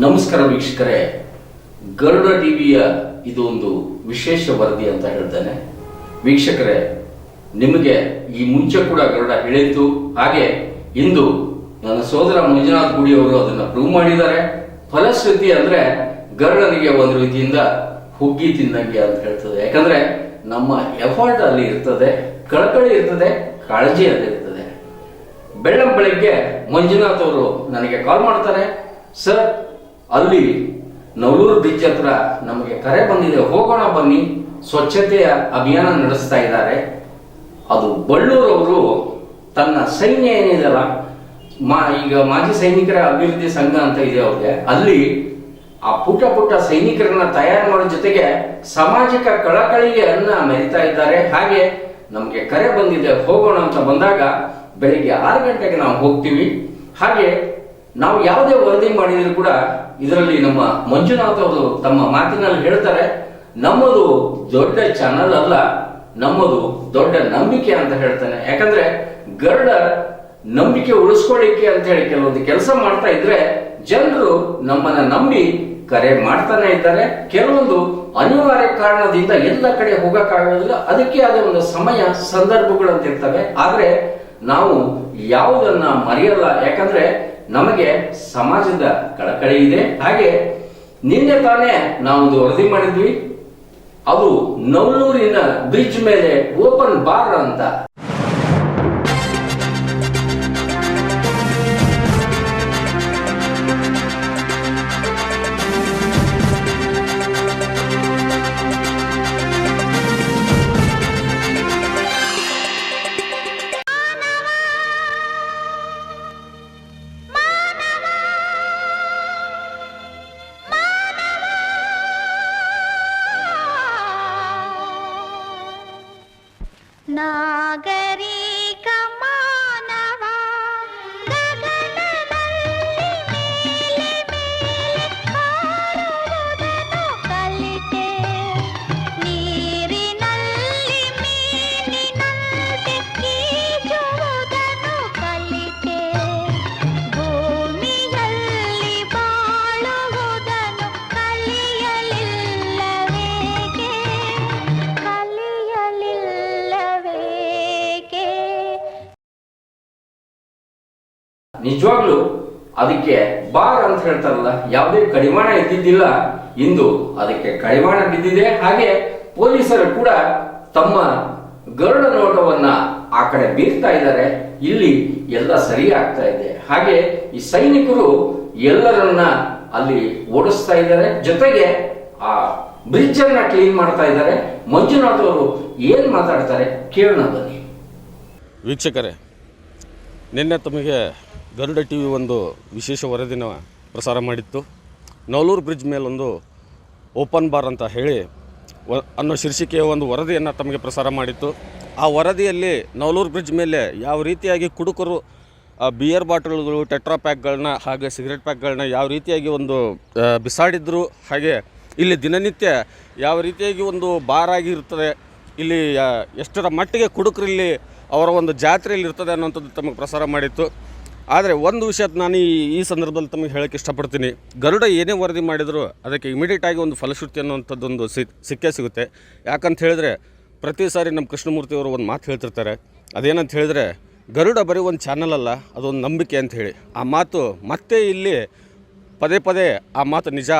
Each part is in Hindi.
ನಮಸ್ಕಾರ ವೀಕ್ಷಕರೇ, ಗರುಡ ಟಿವಿಯ ಇದು ಒಂದು ವಿಶೇಷ ವರದಿ ಅಂತ ಹೇಳ್ತೇನೆ. ವೀಕ್ಷಕರೇ, ನಿಮಗೆ ಈ ಮುಂಚೆ ಕೂಡ ಗರುಡ ಹೇಳಿತ್ತು. ಹಾಗೆ ಇಂದು ನನ್ನ ಸೋದರ ಮಂಜುನಾಥ್ ಗುಡಿ ಅವರು ಅದನ್ನ ಪ್ರೂವ್ ಮಾಡಿದ್ದಾರೆ. ಫಲಶ್ರುತಿ ಅಂದ್ರೆ ಗರುಡನಿಗೆ ಒಂದು ರೀತಿಯಿಂದ ಹುಗ್ಗಿ ತಿನ್ನಂಗೆ ಅಂತ ಹೇಳ್ತದೆ. ಯಾಕಂದ್ರೆ ನಮ್ಮ ಎಫರ್ಟ್ ಅಲ್ಲಿ ಇರ್ತದೆ, ಕಳಕಳಿ ಇರ್ತದೆ, ಕಾಳಜಿ ಅಲ್ಲಿ ಇರ್ತದೆ. ಬೆಳಗ್ಗೆ ಮಂಜುನಾಥ್ ಅವರು ನನಗೆ ಕಾಲ್ ಮಾಡ್ತಾರೆ, ಸರ್ ಅಲ್ಲಿ ನವಲೂರು ಬ್ರಿಡ್ಜ್ ಹತ್ರ ನಮಗೆ ಕರೆ ಬಂದಿದೆ, ಹೋಗೋಣ ಬನ್ನಿ, ಸ್ವಚ್ಛತೆಯ ಅಭಿಯಾನ ನಡೆಸ್ತಾ ಇದ್ದಾರೆ. ಅದು ಬಳ್ಳೂರವರು ತನ್ನ ಸೈನ್ಯ ಏನಿದೆಲ್ಲ, ಈಗ ಮಾಜಿ ಸೈನಿಕರ ಅಭಿವೃದ್ಧಿ ಸಂಘ ಅಂತ ಇದೆ ಅವ್ರಿಗೆ, ಅಲ್ಲಿ ಆ ಪುಟ್ಟ ಸೈನಿಕರನ್ನ ತಯಾರು ಮಾಡೋ ಜೊತೆಗೆ ಸಾಮಾಜಿಕ ಕಳಕಳಿಗೆ ಮೆರಿತಾ ಇದ್ದಾರೆ. ಹಾಗೆ ನಮಗೆ ಕರೆ ಬಂದಿದೆ, ಹೋಗೋಣ ಅಂತ ಬಂದಾಗ ಬೆಳಿಗ್ಗೆ 6 ಗಂಟೆಗೆ ನಾವು ಹೋಗ್ತೀವಿ. ಹಾಗೆ ನಾವು ಯಾವುದೇ ವರದಿ ಮಾಡಿದ್ರು ಕೂಡ ಇದರಲ್ಲಿ ನಮ್ಮ ಮಂಜುನಾಥ್ ಅವರು ತಮ್ಮ ಮಾತಿನಲ್ಲಿ ಹೇಳ್ತಾರೆ, ನಮ್ಮದು ದೊಡ್ಡ ಚಾನಲ್ ಅಲ್ಲ, ನಮ್ಮದು ದೊಡ್ಡ ನಂಬಿಕೆ ಅಂತ ಹೇಳ್ತಾನೆ. ಯಾಕಂದ್ರೆ ಗರುಡ ನಂಬಿಕೆ ಉಳಿಸ್ಕೊಳ್ಳಿಕ್ಕೆ ಅಂತ ಹೇಳಿ ಕೆಲವೊಂದು ಕೆಲಸ ಮಾಡ್ತಾ ಇದ್ರೆ ಜನರು ನಮ್ಮನ್ನ ನಂಬಿ ಕರೆ ಮಾಡ್ತಾನೆ ಇದ್ದಾರೆ. ಕೆಲವೊಂದು ಅನಿವಾರ್ಯ ಕಾರಣದಿಂದ ಎಲ್ಲ ಕಡೆ ಹೋಗಕ್ಕಾಗೋದಿಲ್ಲ, ಅದಕ್ಕೆ ಆದ ಒಂದು ಸಮಯ ಸಂದರ್ಭಗಳಂತ ಇರ್ತವೆ. ಆದ್ರೆ ನಾವು ಯಾವುದನ್ನ ಮರೆಯಲ್ಲ, ಯಾಕಂದ್ರೆ ನಮಗೆ ಸಮಾಜದ ಕಳಕಳಿ ಇದೆ. ಹಾಗೆ ನಿನ್ನೆ ತಾನೇ ನಾವೊಂದು ವರದಿ ಮಾಡಿದ್ವಿ, ಅದು ನವಲೂರಿನ ಬ್ರಿಡ್ಜ್ ಮೇಲೆ ಓಪನ್ ಬಾರ್ ಅಂತ. ನಾಗರಿಕ ಮಾನವ ಗಗನದಲ್ಲಿ ಮೇಲೆ ಹಾರುವುದನ್ನು ಕಲಿತೆ, ನೀರಿನಲ್ಲಿ ಮೀನಿನಂತೆ ಈಜುವುದನ್ನು ಕಲಿತೆ, ಭೂಮಿಯಲ್ಲಿ ಬಾಳುವುದನ್ನು ಕಲಿಯಲಿಲ್ಲವೇಕೆ, ನಿಜವಾಗ್ಲೂ ಅದಕ್ಕೆ ಬಾರ್ ಅಂತ ಹೇಳ್ತಾರಲ್ಲ, ಯಾವುದೇ ಕಡಿವಾಣ ಇದ್ದಿದ್ದಿಲ್ಲ. ಇಂದು ಅದಕ್ಕೆ ಕಡಿವಾಣ ಬಿದ್ದಿದೆ. ಹಾಗೆ ಪೊಲೀಸರು ಕೂಡ ತಮ್ಮ ಗರುಡ ನೋಟವನ್ನ ಆ ಕಡೆ ಬೀರ್ತಾ ಇದ್ದಾರೆ. ಇಲ್ಲಿ ಎಲ್ಲ ಸರಿ ಆಗ್ತಾ ಇದೆ. ಹಾಗೆ ಈ ಸೈನಿಕರು ಎಲ್ಲರನ್ನ ಅಲ್ಲಿ ಓಡಿಸ್ತಾ ಇದ್ದಾರೆ, ಜೊತೆಗೆ ಆ ಬ್ರಿಡ್ಜ್ ಅನ್ನ ಕ್ಲೀನ್ ಮಾಡ್ತಾ ಇದ್ದಾರೆ. ಮಂಜುನಾಥ್ ಅವರು ಏನ್ ಮಾತಾಡ್ತಾರೆ ಕೇಳೋಣ ಬನ್ನಿ. ವೀಕ್ಷಕರೇ, ನಿನ್ನೆ ತಮಗೆ ಗರುಡ ಟಿ ವಿ ಒಂದು ವಿಶೇಷ ವರದಿನ ಪ್ರಸಾರ ಮಾಡಿತ್ತು. ನವಲೂರು ಬ್ರಿಡ್ಜ್ ಮೇಲೊಂದು ಓಪನ್ ಬಾರ್ ಅಂತ ಹೇಳಿ ಅನ್ನೋ ಶೀರ್ಷಿಕೆಯ ಒಂದು ವರದಿಯನ್ನು ತಮಗೆ ಪ್ರಸಾರ ಮಾಡಿತ್ತು. ಆ ವರದಿಯಲ್ಲಿ ನವಲೂರು ಬ್ರಿಡ್ಜ್ ಮೇಲೆ ಯಾವ ರೀತಿಯಾಗಿ ಕುಡುಕರು ಬಿಯರ್ ಬಾಟಲ್ಗಳು, ಟೆಟ್ರಾ ಪ್ಯಾಕ್ಗಳನ್ನ ಹಾಗೆ ಸಿಗರೆಟ್ ಪ್ಯಾಕ್ಗಳನ್ನ ಯಾವ ರೀತಿಯಾಗಿ ಒಂದು ಬಿಸಾಡಿದ್ರು, ಹಾಗೆ ಇಲ್ಲಿ ದಿನನಿತ್ಯ ಯಾವ ರೀತಿಯಾಗಿ ಒಂದು ಬಾರ್ ಆಗಿರ್ತದೆ, ಇಲ್ಲಿ ಎಷ್ಟರ ಮಟ್ಟಿಗೆ ಕುಡುಕರಲ್ಲಿ ಅವರ ಒಂದು ಜಾತ್ರೆಯಲ್ಲಿ ಇರ್ತದೆ ಅನ್ನೋಂಥದ್ದು ತಮಗೆ ಪ್ರಸಾರ ಮಾಡಿತ್ತು. ಆದರೆ ಒಂದು ವಿಷಯ ನಾನು ಈ ಸಂದರ್ಭದಲ್ಲಿ ತಮಗೆ ಹೇಳೋಕ್ಕೆ ಇಷ್ಟಪಡ್ತೀನಿ. ಗರುಡ ಏನೇ ವರದಿ ಮಾಡಿದರೂ ಅದಕ್ಕೆ ಇಮಿಡಿಯೇಟಾಗಿ ಒಂದು ಫಲಶ್ರುತಿ ಅನ್ನೋಂಥದ್ದೊಂದು ಸಿಕ್ಕೇ ಸಿಗುತ್ತೆ. ಯಾಕಂತ ಹೇಳಿದ್ರೆ ಪ್ರತಿ ಸಾರಿ ನಮ್ಮ ಕೃಷ್ಣಮೂರ್ತಿಯವರು ಒಂದು ಮಾತು ಹೇಳ್ತಿರ್ತಾರೆ. ಅದೇನಂತ ಹೇಳಿದ್ರೆ, ಗರುಡ ಬರೀ ಒಂದು ಚಾನಲ್ ಅಲ್ಲ, ಅದೊಂದು ನಂಬಿಕೆ ಅಂತ ಹೇಳಿ. ಆ ಮಾತು ಮತ್ತೆ ಇಲ್ಲಿ ಪದೇ ಆ ಮಾತು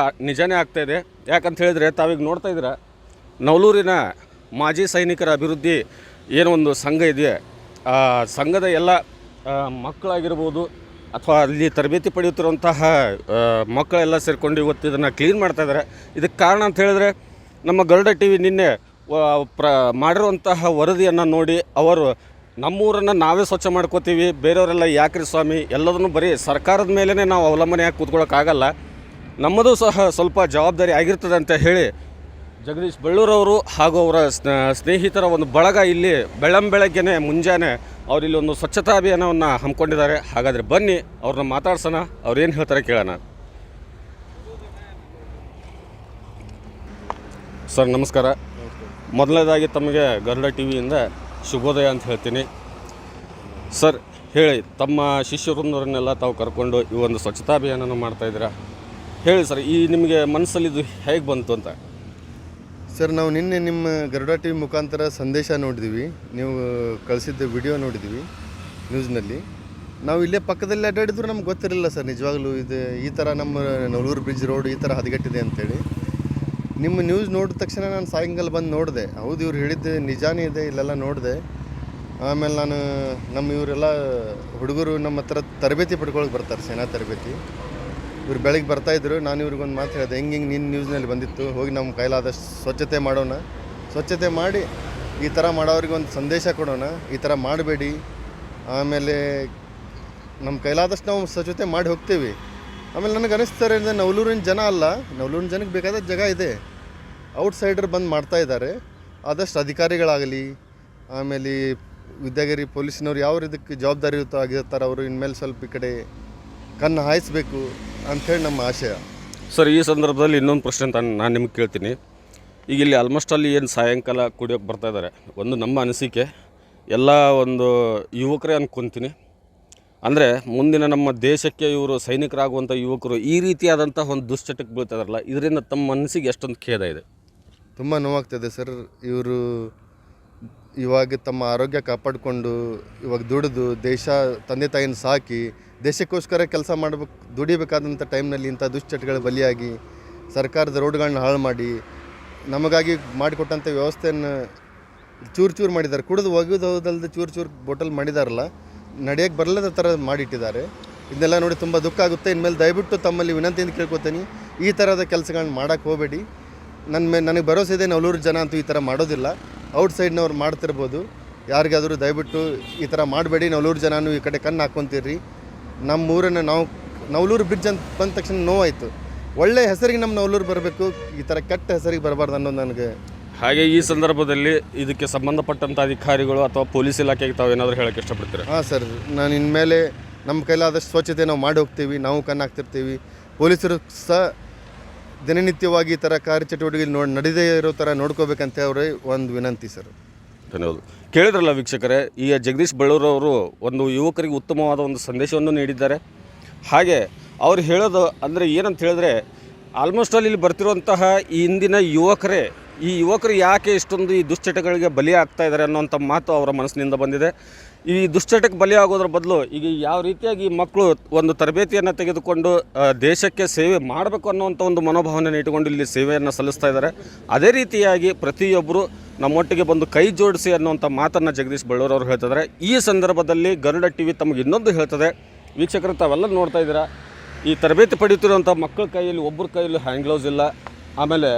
ನಿಜನೇ ಆಗ್ತಾಯಿದೆ. ಯಾಕಂತ ಹೇಳಿದ್ರೆ ತಾವೀಗ ನೋಡ್ತಾ ಇದ್ದೀರ, ನವಲೂರಿನ ಮಾಜಿ ಸೈನಿಕರ ಅಭಿವೃದ್ಧಿ ಏನೋ ಒಂದು ಸಂಘ ಇದೆಯಾ, ಆ ಸಂಘದ ಎಲ್ಲ ಮಕ್ಕಳಾಗಿರ್ಬೋದು ಅಥವಾ ಅಲ್ಲಿ ತರಬೇತಿ ಪಡೆಯುತ್ತಿರುವಂತಹ ಮಕ್ಕಳೆಲ್ಲ ಸೇರಿಕೊಂಡು ಇವತ್ತು ಇದನ್ನು ಕ್ಲೀನ್ ಮಾಡ್ತಾಯಿದ್ದಾರೆ. ಇದಕ್ಕೆ ಕಾರಣ ಅಂತ ಹೇಳಿದ್ರೆ ನಮ್ಮ ಗರುಡ ಟಿ ವಿ ನಿನ್ನೆ ಮಾಡಿರುವಂತಹ ವರದಿಯನ್ನು ನೋಡಿ ಅವರು ನಮ್ಮೂರನ್ನು ನಾವೇ ಸ್ವಚ್ಛ ಮಾಡ್ಕೋತೀವಿ, ಬೇರೆಯವರೆಲ್ಲ ಯಾಕ್ರಿ ಸ್ವಾಮಿ, ಎಲ್ಲದನ್ನು ಬರೀ ಸರ್ಕಾರದ ಮೇಲೇ ನಾವು ಅವಲಂಬನೆಯಾಗಿ ಕೂತ್ಕೊಳ್ಳೋಕ್ಕಾಗಲ್ಲ, ನಮ್ಮದು ಸಹ ಸ್ವಲ್ಪ ಜವಾಬ್ದಾರಿ ಆಗಿರ್ತದೆ ಅಂತ ಹೇಳಿ ಜಗದೀಶ್ ಬಳ್ಳೂರವರು ಹಾಗೂ ಅವರ ಸ್ನೇಹಿತರ ಒಂದು ಬಳಗ ಇಲ್ಲಿ ಬೆಳಗ್ಗೆನೆ ಮುಂಜಾನೆ ಅವರಿಲ್ಲಿ ಒಂದು ಸ್ವಚ್ಛತಾ ಅಭಿಯಾನವನ್ನು ಹಮ್ಮಿಕೊಂಡಿದ್ದಾರೆ. ಹಾಗಾದರೆ ಬನ್ನಿ ಅವ್ರನ್ನ ಮಾತಾಡ್ಸೋಣ, ಅವ್ರು ಏನು ಹೇಳ್ತಾರೆ ಕೇಳೋಣ. ಸರ್ ನಮಸ್ಕಾರ. ಮೊದಲನೇದಾಗಿ ತಮಗೆ ಗರುಡ ಟಿ ವಿಯಿಂದ ಶುಭೋದಯ ಅಂತ ಹೇಳ್ತೀನಿ. ಸರ್ ಹೇಳಿ, ತಮ್ಮ ಶಿಷ್ಯವೃಂದರನ್ನೆಲ್ಲ ತಾವು ಕರ್ಕೊಂಡು ಈ ಒಂದು ಸ್ವಚ್ಛತಾ ಅಭಿಯಾನನ ಮಾಡ್ತಾಯಿದ್ದೀರಾ, ಹೇಳಿ ಸರ್, ಈ ನಿಮಗೆ ಮನಸ್ಸಲ್ಲಿ ಇದು ಹೇಗೆ ಬಂತು ಅಂತ? ಸರ್, ನಾವು ನಿನ್ನೆ ನಿಮ್ಮ ಗರುಡ ಟಿ ವಿ ಮುಖಾಂತರ ಸಂದೇಶ ನೋಡಿದ್ವಿ, ನೀವು ಕಳಿಸಿದ್ದ ವಿಡಿಯೋ ನೋಡಿದ್ವಿ ನ್ಯೂಸ್ನಲ್ಲಿ. ನಾವು ಇಲ್ಲೇ ಪಕ್ಕದಲ್ಲಿ ಅಡ್ಡಾಡಿದ್ರು ನಮ್ಗೆ ಗೊತ್ತಿರಲಿಲ್ಲ ಸರ್ ನಿಜವಾಗ್ಲೂ ಇದು ಈ ಥರ ನಮ್ಮ ನವಲೂರು ಬ್ರಿಡ್ಜ್ ರೋಡ್ ಈ ಥರ ಹದಗೆಟ್ಟಿದೆ ಅಂತೇಳಿ. ನಿಮ್ಮ ನ್ಯೂಸ್ ನೋಡಿದ ತಕ್ಷಣ ನಾನು ಸಾಯಂಕಾಲ ಬಂದು ನೋಡಿದೆ, ಹೌದು ಇವ್ರು ಹೇಳಿದ್ದು ನಿಜಾನೇ ಇದೆ, ಇಲ್ಲೆಲ್ಲ ನೋಡಿದೆ. ಆಮೇಲೆ ನಾನು ಇವರೆಲ್ಲ ಹುಡುಗರು ನಮ್ಮ ಹತ್ರ ತರಬೇತಿ ಪಡ್ಕೊಳಕ್ಕೆ ಬರ್ತಾರೆ, ಸೇನಾ ತರಬೇತಿ. ಇವ್ರು ಬೆಳಗ್ಗೆ ಬರ್ತಾಯಿದ್ರು. ನಾನು ಇವ್ರಿಗೊಂದು ಮಾತು ಹೇಳಿದೆ, ಹಿಂಗೆ ನಿನ್ನ ನ್ಯೂಸ್ನಲ್ಲಿ ಬಂದಿತ್ತು, ಹೋಗಿ ನಮ್ಮ ಕೈಲಾದಷ್ಟು ಸ್ವಚ್ಛತೆ ಮಾಡೋಣ, ಸ್ವಚ್ಛತೆ ಮಾಡಿ ಈ ಥರ ಮಾಡೋರಿಗೆ ಒಂದು ಸಂದೇಶ ಕೊಡೋಣ, ಈ ಥರ ಮಾಡಬೇಡಿ. ಆಮೇಲೆ ನಮ್ಮ ಕೈಲಾದಷ್ಟು ನಾವು ಸ್ವಚ್ಛತೆ ಮಾಡಿ ಹೋಗ್ತೀವಿ. ಆಮೇಲೆ ನನಗೆ ಅನಿಸ್ತಾರೆ ಅಂದರೆ ನವಲೂರಿನ ಜನ ಅಲ್ಲ, ನವಲೂರಿನ ಜನಕ್ಕೆ ಬೇಕಾದ ಜಾಗ ಇದೆ, ಔಟ್ಸೈಡರ್ ಬಂದು ಮಾಡ್ತಾಯಿದ್ದಾರೆ. ಆದಷ್ಟು ಅಧಿಕಾರಿಗಳಾಗಲಿ, ಆಮೇಲೆ ವಿದ್ಯಾಗಿರಿ ಪೊಲೀಸ್ನವ್ರು ಯಾವ ಇದಕ್ಕೆ ಜವಾಬ್ದಾರಿ ಆಗಿರ್ತಾರೆ ಅವರು ಇನ್ಮೇಲೆ ಸ್ವಲ್ಪ ಈ ಕಡೆ ಕಣ್ಣು ಹಾಯಿಸಬೇಕು ಅಂಥೇಳಿ ನಮ್ಮ ಆಶಯ. ಸರ್, ಈ ಸಂದರ್ಭದಲ್ಲಿ ಇನ್ನೊಂದು ಪ್ರಶ್ನೆ ಅಂತ ನಾನು ನಿಮ್ಗೆ ಕೇಳ್ತೀನಿ. ಈಗ ಇಲ್ಲಿ ಆಲ್ಮೋಸ್ಟ್ ಅಲ್ಲಿ ಏನು ಸಾಯಂಕಾಲ ಕುಡಿಯೋಕ್ಕೆ ಬರ್ತಾಯಿದ್ದಾರೆ, ಒಂದು ನಮ್ಮ ಅನಿಸಿಕೆ ಎಲ್ಲ ಒಂದು ಯುವಕರೇ ಅನ್ಕೊತೀನಿ. ಅಂದರೆ ಮುಂದಿನ ನಮ್ಮ ದೇಶಕ್ಕೆ ಇವರು ಸೈನಿಕರಾಗುವಂಥ ಯುವಕರು ಈ ರೀತಿಯಾದಂಥ ಒಂದು ದುಶ್ಚಟಕ್ಕೆ ಬೀಳ್ತಾಯಿದಾರಲ್ಲ, ಇದರಿಂದ ತಮ್ಮ ಮನಸ್ಸಿಗೆ ಎಷ್ಟೊಂದು ಖೇದ ಇದೆ? ತುಂಬ ನೋವಾಗ್ತದೆ ಸರ್. ಇವರು ಇವಾಗ ತಮ್ಮ ಆರೋಗ್ಯ ಕಾಪಾಡಿಕೊಂಡು ಇವಾಗ ದುಡಿದು ದೇಶ ತಂದೆ ತಾಯಿನ ಸಾಕಿ ದೇಶಕ್ಕೋಸ್ಕರ ಕೆಲಸ ಮಾಡಬೇಕು, ದುಡಿಬೇಕಾದಂಥ ಟೈಮ್ನಲ್ಲಿ ಇಂಥ ದುಶ್ಚಟಗಳ ಬಲಿಯಾಗಿ ಸರ್ಕಾರದ ರೋಡ್ಗಳನ್ನ ಹಾಳು ಮಾಡಿ ನಮಗಾಗಿ ಮಾಡಿಕೊಟ್ಟಂಥ ವ್ಯವಸ್ಥೆಯನ್ನು ಚೂರು ಮಾಡಿದ್ದಾರೆ. ಕುಡಿದು ಒಗೆಯೋದಲ್ಲದೆ ಚೂರು ಬೋಟಲ್ ಮಾಡಿದಾರಲ್ಲ, ನಡೆಯೋಕ್ಕೆ ಬರಲ್ಲದ ಥರ ಮಾಡಿಟ್ಟಿದ್ದಾರೆ. ಇದನ್ನೆಲ್ಲ ನೋಡಿ ತುಂಬ ದುಃಖ ಆಗುತ್ತೆ. ಇನ್ಮೇಲೆ ದಯವಿಟ್ಟು ತಮ್ಮಲ್ಲಿ ವಿನಂತಿಯಿಂದ ಕೇಳ್ಕೊತೀನಿ, ಈ ಥರದ ಕೆಲಸಗಳನ್ನ ಮಾಡೋಕ್ಕೆ ಹೋಗಬೇಡಿ. ನನಗೆ ಭರವಸೆ ಇದೆ, ನವಲೂರು ಜನ ಅಂತೂ ಈ ಥರ ಮಾಡೋದಿಲ್ಲ, ಔಟ್ಸೈಡ್ನವ್ರು ಮಾಡ್ತಿರ್ಬೋದು. ಯಾರಿಗಾದರೂ ದಯವಿಟ್ಟು ಈ ಥರ ಮಾಡಬೇಡಿ. ನವಲೂರು ಜನನೂ ಈ ಕಡೆ ಕಣ್ಣು ಹಾಕ್ಕೊತೀರಿ. ನಮ್ಮ ಊರನ್ನು ನಾವು ನವಲೂರು ಬ್ರಿಡ್ಜ್ ಅಂತ ಬಂದ ತಕ್ಷಣ ನೋವಾಯಿತು. ಒಳ್ಳೆಯ ಹೆಸರಿಗೆ ನಮ್ಮ ನವಲೂರು ಬರಬೇಕು, ಈ ಥರ ಕೆಟ್ಟ ಹೆಸರಿಗೆ ಬರಬಾರ್ದು ಅನ್ನೋದು ನನಗೆ. ಹಾಗೆ ಈ ಸಂದರ್ಭದಲ್ಲಿ ಇದಕ್ಕೆ ಸಂಬಂಧಪಟ್ಟಂಥ ಅಧಿಕಾರಿಗಳು ಅಥವಾ ಪೊಲೀಸ್ ಇಲಾಖೆಗೆ ತಾವು ಏನಾದರೂ ಹೇಳೋಕ್ಕೆ ಇಷ್ಟಪಡ್ತೀರಾ? ಹಾಂ ಸರ್, ನಾನು ಇನ್ಮೇಲೆ ನಮ್ಮ ಕೈಲಾದಷ್ಟು ಸ್ವಚ್ಛತೆ ನಾವು ಮಾಡಿ ಹೋಗ್ತೀವಿ, ನಾವು ಕಣ್ಣು ಹಾಕ್ತಿರ್ತೀವಿ. ಪೊಲೀಸರು ಸಹ ದಿನನಿತ್ಯವಾಗಿ ಈ ಥರ ಕಾರ್ಯಚಟುವಟಿಕೆ ನಡೀದೇ ಇರೋ ಥರ ನೋಡ್ಕೋಬೇಕಂತ ಅವರೇ ಒಂದು ವಿನಂತಿ ಸರ್. ಧನ್ಯವಾದ. ಕೇಳಿದ್ರಲ್ಲ ವೀಕ್ಷಕರೇ, ಈಗ ಜಗದೀಶ್ ಬಳ್ಳೂರವರು ಒಂದು ಯುವಕರಿಗೆ ಉತ್ತಮವಾದ ಒಂದು ಸಂದೇಶವನ್ನು ನೀಡಿದ್ದಾರೆ. ಹಾಗೆ ಅವ್ರು ಹೇಳೋದು ಅಂದರೆ ಏನಂತ ಹೇಳಿದ್ರೆ, ಆಲ್ಮೋಸ್ಟ್ ಅಲ್ಲಿ ಇಲ್ಲಿ ಬರ್ತಿರುವಂತಹ ಈ ಇಂದಿನ ಈ ಯುವಕರು ಯಾಕೆ ಇಷ್ಟೊಂದು ಈ ದುಶ್ಚಟಗಳಿಗೆ ಬಲಿ ಆಗ್ತಾ ಇದ್ದಾರೆ ಅನ್ನೋಂಥ ಮಾತು ಅವರ ಮನಸ್ಸಿನಿಂದ ಬಂದಿದೆ. ಈ ದುಶ್ಚಟಕ್ಕೆ ಬಲಿ ಆಗೋದ್ರ ಬದಲು ಈಗ ಯಾವ ರೀತಿಯಾಗಿ ಮಕ್ಕಳು ಒಂದು ತರಬೇತಿಯನ್ನು ತೆಗೆದುಕೊಂಡು ದೇಶಕ್ಕೆ ಸೇವೆ ಮಾಡಬೇಕು ಅನ್ನೋವಂಥ ಒಂದು ಮನೋಭಾವನೆಯನ್ನು ಇಟ್ಟುಕೊಂಡು ಇಲ್ಲಿ ಸೇವೆಯನ್ನು ಸಲ್ಲಿಸ್ತಾ ಇದ್ದಾರೆ. ಅದೇ ರೀತಿಯಾಗಿ ಪ್ರತಿಯೊಬ್ಬರು ನಮ್ಮೊಟ್ಟಿಗೆ ಬಂದು ಕೈ ಜೋಡಿಸಿ ಅನ್ನೋಂಥ ಮಾತನ್ನು ಜಗದೀಶ್ ಬಳ್ಳೂರವರು ಹೇಳ್ತಿದ್ದಾರೆ. ಈ ಸಂದರ್ಭದಲ್ಲಿ ಗರುಡ ಟಿ ವಿ ತಮಗೆ ಇನ್ನೊಂದು ಹೇಳ್ತದೆ. ವೀಕ್ಷಕರು, ತಾವೆಲ್ಲ ನೋಡ್ತಾ ಇದ್ದೀರಾ, ಈ ತರಬೇತಿ ಪಡೆಯುತ್ತಿರುವಂಥ ಮಕ್ಕಳ ಕೈಯಲ್ಲಿ ಒಬ್ಬರ ಕೈಯಲ್ಲಿ ಹ್ಯಾಂಡ್ ಗ್ಲೌಸ್ ಇಲ್ಲ, ಆಮೇಲೆ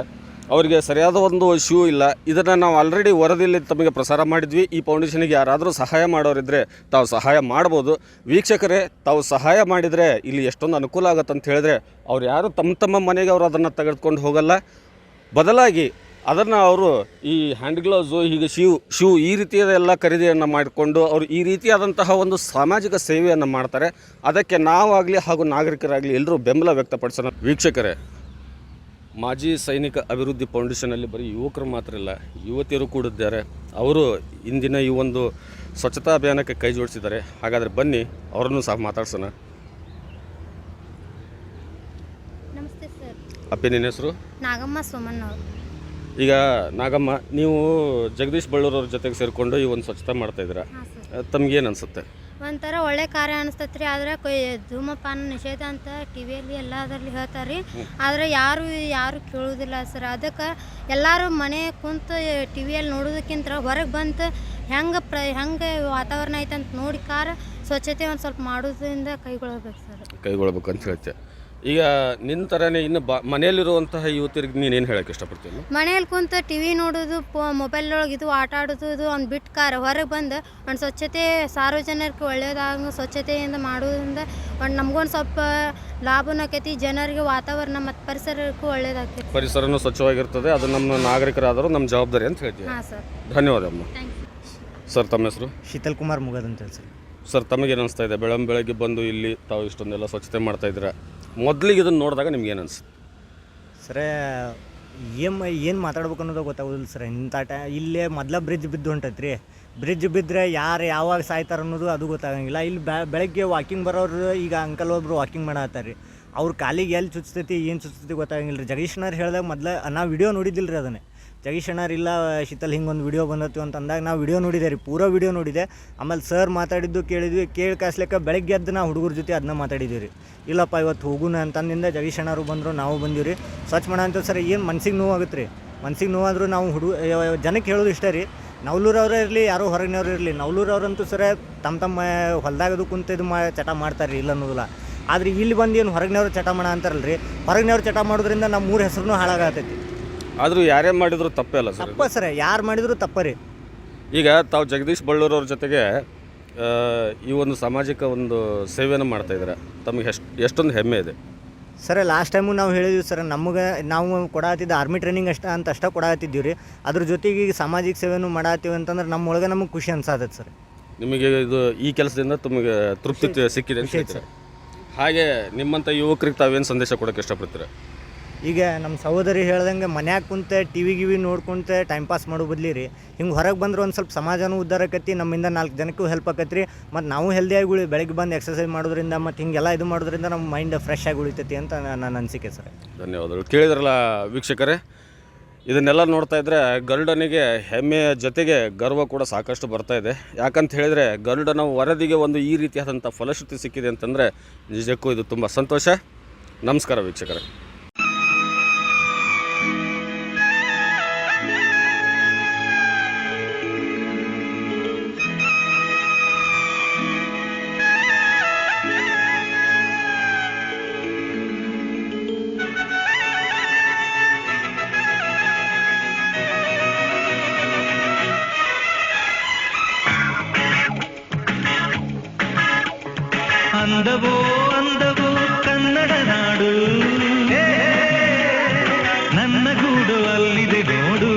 ಅವರಿಗೆ ಸರಿಯಾದ ಒಂದು ಶೂ ಇಲ್ಲ. ಇದನ್ನು ನಾವು ಆಲ್ರೆಡಿ ವರದಿಯಲ್ಲಿ ತಮಗೆ ಪ್ರಸಾರ ಮಾಡಿದ್ವಿ. ಈ ಫೌಂಡೇಶನಿಗೆ ಯಾರಾದರೂ ಸಹಾಯ ಮಾಡೋರಿದ್ದರೆ ತಾವು ಸಹಾಯ ಮಾಡ್ಬೋದು. ವೀಕ್ಷಕರೇ, ತಾವು ಸಹಾಯ ಮಾಡಿದರೆ ಇಲ್ಲಿ ಎಷ್ಟೊಂದು ಅನುಕೂಲ ಆಗುತ್ತೆ ಅಂತ ಹೇಳಿದ್ರೆ, ಅವ್ರು ಯಾರು ತಮ್ಮ ಮನೆಗೆ ಅವರು ಅದನ್ನು ತೆಗೆದುಕೊಂಡು ಹೋಗಲ್ಲ. ಬದಲಾಗಿ ಅದನ್ನು ಅವರು ಈ ಹ್ಯಾಂಡ್ ಗ್ಲೌಸು, ಹೀಗೆ ಶೂ ಈ ರೀತಿಯದೆಲ್ಲ ಖರೀದಿಯನ್ನು ಮಾಡಿಕೊಂಡು ಅವರು ಈ ರೀತಿಯಾದಂತಹ ಒಂದು ಸಾಮಾಜಿಕ ಸೇವೆಯನ್ನು ಮಾಡ್ತಾರೆ. ಅದಕ್ಕೆ ನಾವಾಗಲಿ ಹಾಗೂ ನಾಗರಿಕರಾಗಲಿ ಎಲ್ಲರೂ ಬೆಂಬಲ ವ್ಯಕ್ತಪಡಿಸೋಣ. ವೀಕ್ಷಕರೇ, ಮಾಜಿ ಸೈನಿಕ ಅಭಿವೃದ್ಧಿ ಫೌಂಡೇಶನಲ್ಲಿ ಬರೀ ಯುವಕರು ಮಾತ್ರ ಇಲ್ಲ, ಯುವತಿಯರು ಕೂಡ ಇದ್ದಾರೆ. ಅವರು ಇಂದಿನ ಈ ಒಂದು ಸ್ವಚ್ಛತಾ ಅಭಿಯಾನಕ್ಕೆ ಕೈ ಜೋಡಿಸಿದ್ದಾರೆ. ಹಾಗಾದರೆ ಬನ್ನಿ, ಅವರನ್ನು ಸಹ ಮಾತಾಡ್ಸೋಣ. ನಮಸ್ತೆ ಸರ್. ಅಪ್ಪಿ, ನಿನ್ನ ಹೆಸರು? ನಾಗಮ್ಮ ಸೋಮಣ್ಣ ಅವರು. ಈಗ ನಾಗಮ್ಮ, ನೀವು ಜಗದೀಶ್ ಬಳ್ಳೂರವ್ರ ಜೊತೆಗೆ ಸೇರಿಕೊಂಡು ಈ ಒಂದು ಸ್ವಚ್ಛತೆ ಮಾಡ್ತಾಯಿದ್ದೀರಾ, ಹಾಂ ಸರ್. ತಮಗೇನು ಅನಿಸುತ್ತೆ? ಒಂಥರ ಒಳ್ಳೆ ಕಾರ್ಯ ಅನಿಸ್ತೈತೆ ರೀ. ಆದರೆ ಧೂಮಪಾನ ನಿಷೇಧ ಅಂತ ಟಿ ವಿಯಲ್ಲಿ ಎಲ್ಲದರಲ್ಲಿ ಹೇಳ್ತಾರೆ ರೀ, ಆದರೆ ಯಾರು ಕೇಳೋದಿಲ್ಲ ಸರ್. ಅದಕ್ಕೆ ಎಲ್ಲರೂ ಮನೆ ಕುಂತು ಟಿ ವಿಯಲ್ಲಿ ನೋಡೋದಕ್ಕಿಂತ ಹೊರಗೆ ಬಂತು ಹೆಂಗೆ ವಾತಾವರಣ ಐತೆ ಅಂತ ನೋಡಿ ಸ್ವಚ್ಛತೆ ಒಂದು ಸ್ವಲ್ಪ ಮಾಡೋದ್ರಿಂದ ಕೈಗೊಳ್ಳಬೇಕು ಸರ್. ಕೈಗೊಳ್ಬೇಕು ಅಂತ ಹೇಳ್ತೆ. ಈಗ ನಿನ್ನ ಥರನೇ ಇನ್ನು ಮನೆಯಲ್ಲಿರುವಂತಹ ಯುವತಿಯರಿಗೆ ನೀನೇನು ಹೇಳೋಕ್ಕೆ ಇಷ್ಟಪಡ್ತೀನಿ? ಮನೇಲಿ ಕುಂತು ಟಿ ವಿ ನೋಡೋದು, ಮೊಬೈಲ್ನೊಳಗೆ ಇದು ಆಟ ಆಡೋದು, ಇದು ಒಂದು ಬಿಟ್ಟು ಹೊರಗೆ ಬಂದು ಒಂದು ಸ್ವಚ್ಛತೆ ಸಾರ್ವಜನಿಕರಿಗೆ ಒಳ್ಳೆಯದಾಗ ಸ್ವಚ್ಛತೆಯಿಂದ ಮಾಡೋದ್ರಿಂದ ಒಂದು ನಮಗೊಂದು ಸ್ವಲ್ಪ ಲಾಭನೂ ಆಕೈತಿ, ಜನರಿಗೆ ವಾತಾವರಣ ಮತ್ತು ಪರಿಸರಕ್ಕೂ ಒಳ್ಳೇದಾಗ್ತೈತಿ. ಪರಿಸರನೂ ಸ್ವಚ್ಛವಾಗಿರ್ತದೆ, ಅದು ನಮ್ಮ ನಾಗರಿಕರಾದರೂ ನಮ್ಮ ಜವಾಬ್ದಾರಿ ಅಂತ ಹೇಳ್ತೀವಿ. ಹಾಂ ಸರ್. ಧನ್ಯವಾದ ಅಮ್ಮ. ಥ್ಯಾಂಕ್ ಯು ಸರ್, ತಮ್ಮ ಹೆಸರು? ಶೀತಲ್ ಕುಮಾರ್ ಮುಗದ್ ಅಂತ ಹೇಳಿ ಸರ್. ಸರ್, ತಮಗೇನು ಅನಿಸ್ತಾ ಇದೆ? ಬೆಳಗ್ಗೆ ಬಂದು ಇಲ್ಲಿ ತಾವು ಇಷ್ಟೊಂದೆಲ್ಲ ಸ್ವಚ್ಛತೆ ಮಾಡ್ತಾಯಿದ್ದೀರಾ, ಮೊದಲಿಗೆ ಇದನ್ನು ನೋಡಿದಾಗ ನಿಮ್ಗೆ ಏನು ಅನಿಸ್ತು? ಸರ ಏನು ಮಾತಾಡ್ಬೇಕು ಅನ್ನೋದು ಗೊತ್ತಾಗೋದಿಲ್ಲ ಸರ್. ಇಂಥ ಇಲ್ಲೇ ಮೊದಲ ಬ್ರಿಡ್ಜ್ ಬಿದ್ದು ಹೊಂಟೈತೆ ರೀ. ಬ್ರಿಡ್ಜ್ ಬಿದ್ದರೆ ಯಾರು ಯಾವಾಗ ಸಾಯ್ತಾರೆ ಅನ್ನೋದು ಅದು ಗೊತ್ತಾಗಂಗಿಲ್ಲ. ಇಲ್ಲಿ ಬೆಳಗ್ಗೆ ವಾಕಿಂಗ್ ಬರೋರು, ಈಗ ಅಂಕಲ್ ಒಬ್ಬರು ವಾಕಿಂಗ್ ಮಾಡತ್ತಾರೆ ರೀ, ಅವ್ರ ಕಾಲಿಗೆ ಎಲ್ಲಿ ಚುಚ್ತೈತಿ ಏನು ಚುಚ್ತೈತಿ ಗೊತ್ತಾಗಂಗಿಲ್ಲ ರೀ. ಜಗದೀಶಣ್ಣವ್ರು ಹೇಳಿದಾಗ ಮೊದಲು ನಾವು ವಿಡಿಯೋ ನೋಡಿದ್ದಿಲ್ಲ ರೀ ಅದನ್ನೇ. ಜಗದೀಶಣ್ಣವ್ರು ಇಲ್ಲ ಶೀತಲ್ ಹಿಂಗೊಂದು ವಿಡಿಯೋ ಬಂದತ್ತು ಅಂತ ಅಂದಾಗ ನಾವು ವಿಡಿಯೋ ನೋಡಿದೆ ರೀ, ಪೂರಾ ವಿಡಿಯೋ ನೋಡಿದೆ. ಆಮೇಲೆ ಸರ್ ಮಾತಾಡಿದ್ದು ಕೇಳಿದ್ವಿ, ಕೇಳಿ ಕಾಸ್ಲಿಕ್ಕೆ ಬೆಳಗ್ಗೆ ಎದ್ದು ನಾವು ಹುಡುಗರ ಜೊತೆ ಅದನ್ನ ಮಾತಾಡಿದ್ದೀವಿ ರೀ. ಇಲ್ಲಪ್ಪ ಇವತ್ತು ಹೋಗೋಣ ಅಂತಂದಿಂದ ಜಗದೀಶಣ್ಣವ್ರು ಬಂದರು, ನಾವು ಬಂದೀವಿ ರೀ. ಸ್ವಚ್ಛ ಮಾಡ ಅಂತ ಸರ್ ಏನು ಮನ್ಸಿಗೆ ನೋವಾಗುತ್ತೆ ರೀ. ಮನ್ಸಿಗೆ ನೋವಾದರೂ ನಾವು ಜನಕ್ಕೆ ಹೇಳೋದು ಇಷ್ಟ ರೀ. ನವಲೂರವರೇ ಇರಲಿ, ಯಾರೋ ಹೊರಗಿನವ್ರು ಇರಲಿ, ನವಲೂರವ್ರಂತೂ ಸರ ತಮ್ಮ ಹೊಲದಾಗದು ಕುಂತಿದ್ದು ಚಟ ಮಾಡ್ತಾರೆ ರೀ, ಇಲ್ಲ ಅನ್ನೋದಿಲ್ಲ. ಆದರೆ ಇಲ್ಲಿ ಬಂದು ಏನು ಹೊರಗಿನವ್ರು ಚಟ ಮಾಡ ಅಂತಾರಲ್ಲ ರೀ, ಹೊರಗಿನವ್ರು ಚಟ ಮಾಡೋದ್ರಿಂದ ನಮ್ಮ ಮೂರು ಹೆಸರು ಹಾಳಾಗತ್ತೈತಿ. ಆದರೂ ಯಾರೇ ಮಾಡಿದ್ರು ತಪ್ಪೇ ಅಲ್ಲ ಸರ್. ತಪ್ಪ ಸರ್, ಯಾರು ಮಾಡಿದ್ರು ತಪ್ಪ ರೀ. ಈಗ ತಾವು ಜಗದೀಶ್ ಬಳ್ಳೂರವ್ರ ಜೊತೆಗೆ ಈ ಒಂದು ಸಾಮಾಜಿಕ ಒಂದು ಸೇವೆಯನ್ನು ಮಾಡ್ತಾಯಿದ್ದೀರಾ, ತಮಗೆ ಎಷ್ಟೊಂದು ಹೆಮ್ಮೆ ಇದೆ ಸರ್. ಲಾಸ್ಟ್ ಟೈಮು ನಾವು ಹೇಳಿದ್ವಿ ಸರ್, ನಮಗೆ ನಾವು ಕೊಡಾತಿದ್ದ ಆರ್ಮಿ ಟ್ರೈನಿಂಗ್ ಅಷ್ಟೇ ಕೊಡಾತಿದ್ದೀವಿ ರೀ. ಅದ್ರ ಜೊತೆಗೆ ಈಗ ಸಾಮಾಜಿಕ ಸೇವೆನೂ ಮಾಡತ್ತೀವಿ ಅಂತಂದ್ರೆ ನಮ್ಮೊಳಗೆ ನಮಗೆ ಖುಷಿ ಅನ್ಸಾತೈತೆ ಸರ್. ನಿಮಗೆ ಇದು ಈ ಕೆಲಸದಿಂದ ತಮಗೆ ತೃಪ್ತಿ ಸಿಕ್ಕಿದೆ ಅಂತ ಹೇಳ್ತೀರಾ. ಹಾಗೆ ನಿಮ್ಮಂಥ ಯುವಕರಿಗೆ ತಾವೇನು ಸಂದೇಶ ಕೊಡೋಕ್ಕೆ ಇಷ್ಟಪಡ್ತೀರಾ? ಈಗ ನಮ್ಮ ಸಹೋದರಿ ಹೇಳ್ದಂಗೆ ಮನ್ಯಾಗ ಕುಂತೆ ಟಿವಿ ನೋಡ್ಕೊಂತೆ ಟೈಮ್ ಪಾಸ್ ಮಾಡೋ ಬದ್ಲಿ ರೀ, ಹಿಂಗೆ ಹೊರಗೆ ಬಂದ್ರೆ ಒಂದು ಸ್ವಲ್ಪ ಸಮಾಜನೂ ಉದ್ಧಾರ ಆಕೈತಿ, ನಮ್ಮಿಂದ 4 ಜನಕ್ಕೂ ಹೆಲ್ಪ್ ಆಕೈತಿ ರೀ. ಮತ್ತು ನಾವು ಹೆಲ್ದಿಯಾಗಿ ಬೆಳಗ್ಗೆ ಬಂದು ಎಕ್ಸಸೈಸ್ ಮಾಡೋದ್ರಿಂದ ಮತ್ತು ಹಿಂಗೆಲ್ಲ ಇದು ಮಾಡೋದ್ರಿಂದ ನಮ್ಮ ಮೈಂಡ್ ಫ್ರೆಶ್ ಆಗಿ ಉಳಿತೈತಿ ಅಂತ ನನ್ನ ಅನಿಸಿಕೆ ಸರ್. ಧನ್ಯವಾದಗಳು. ಕೇಳಿದ್ರಲ್ಲ ವೀಕ್ಷಕರೇ, ಇದನ್ನೆಲ್ಲ ನೋಡ್ತಾ ಇದ್ದರೆ ಗರುಡನಿಗೆ ಹೆಮ್ಮೆಯ ಜೊತೆಗೆ ಗರ್ವ ಕೂಡ ಸಾಕಷ್ಟು ಬರ್ತಾ ಇದೆ. ಯಾಕಂತ ಹೇಳಿದರೆ ಗರುಡನ ವರದಿಗೆ ಒಂದು ಈ ರೀತಿಯಾದಂಥ ಫಲಶ್ರುತಿ ಸಿಕ್ಕಿದೆ ಅಂತಂದರೆ ನಿಜಕ್ಕೂ ಇದು ತುಂಬ ಸಂತೋಷ. ನಮಸ್ಕಾರ ವೀಕ್ಷಕರೇ. ಅಂದವೋ ಅಂದವೋ ಕನ್ನಡ ನಾಡು, ನನ್ನ ಗೂಡು ಅಲ್ಲಿದೆ ನೋಡು.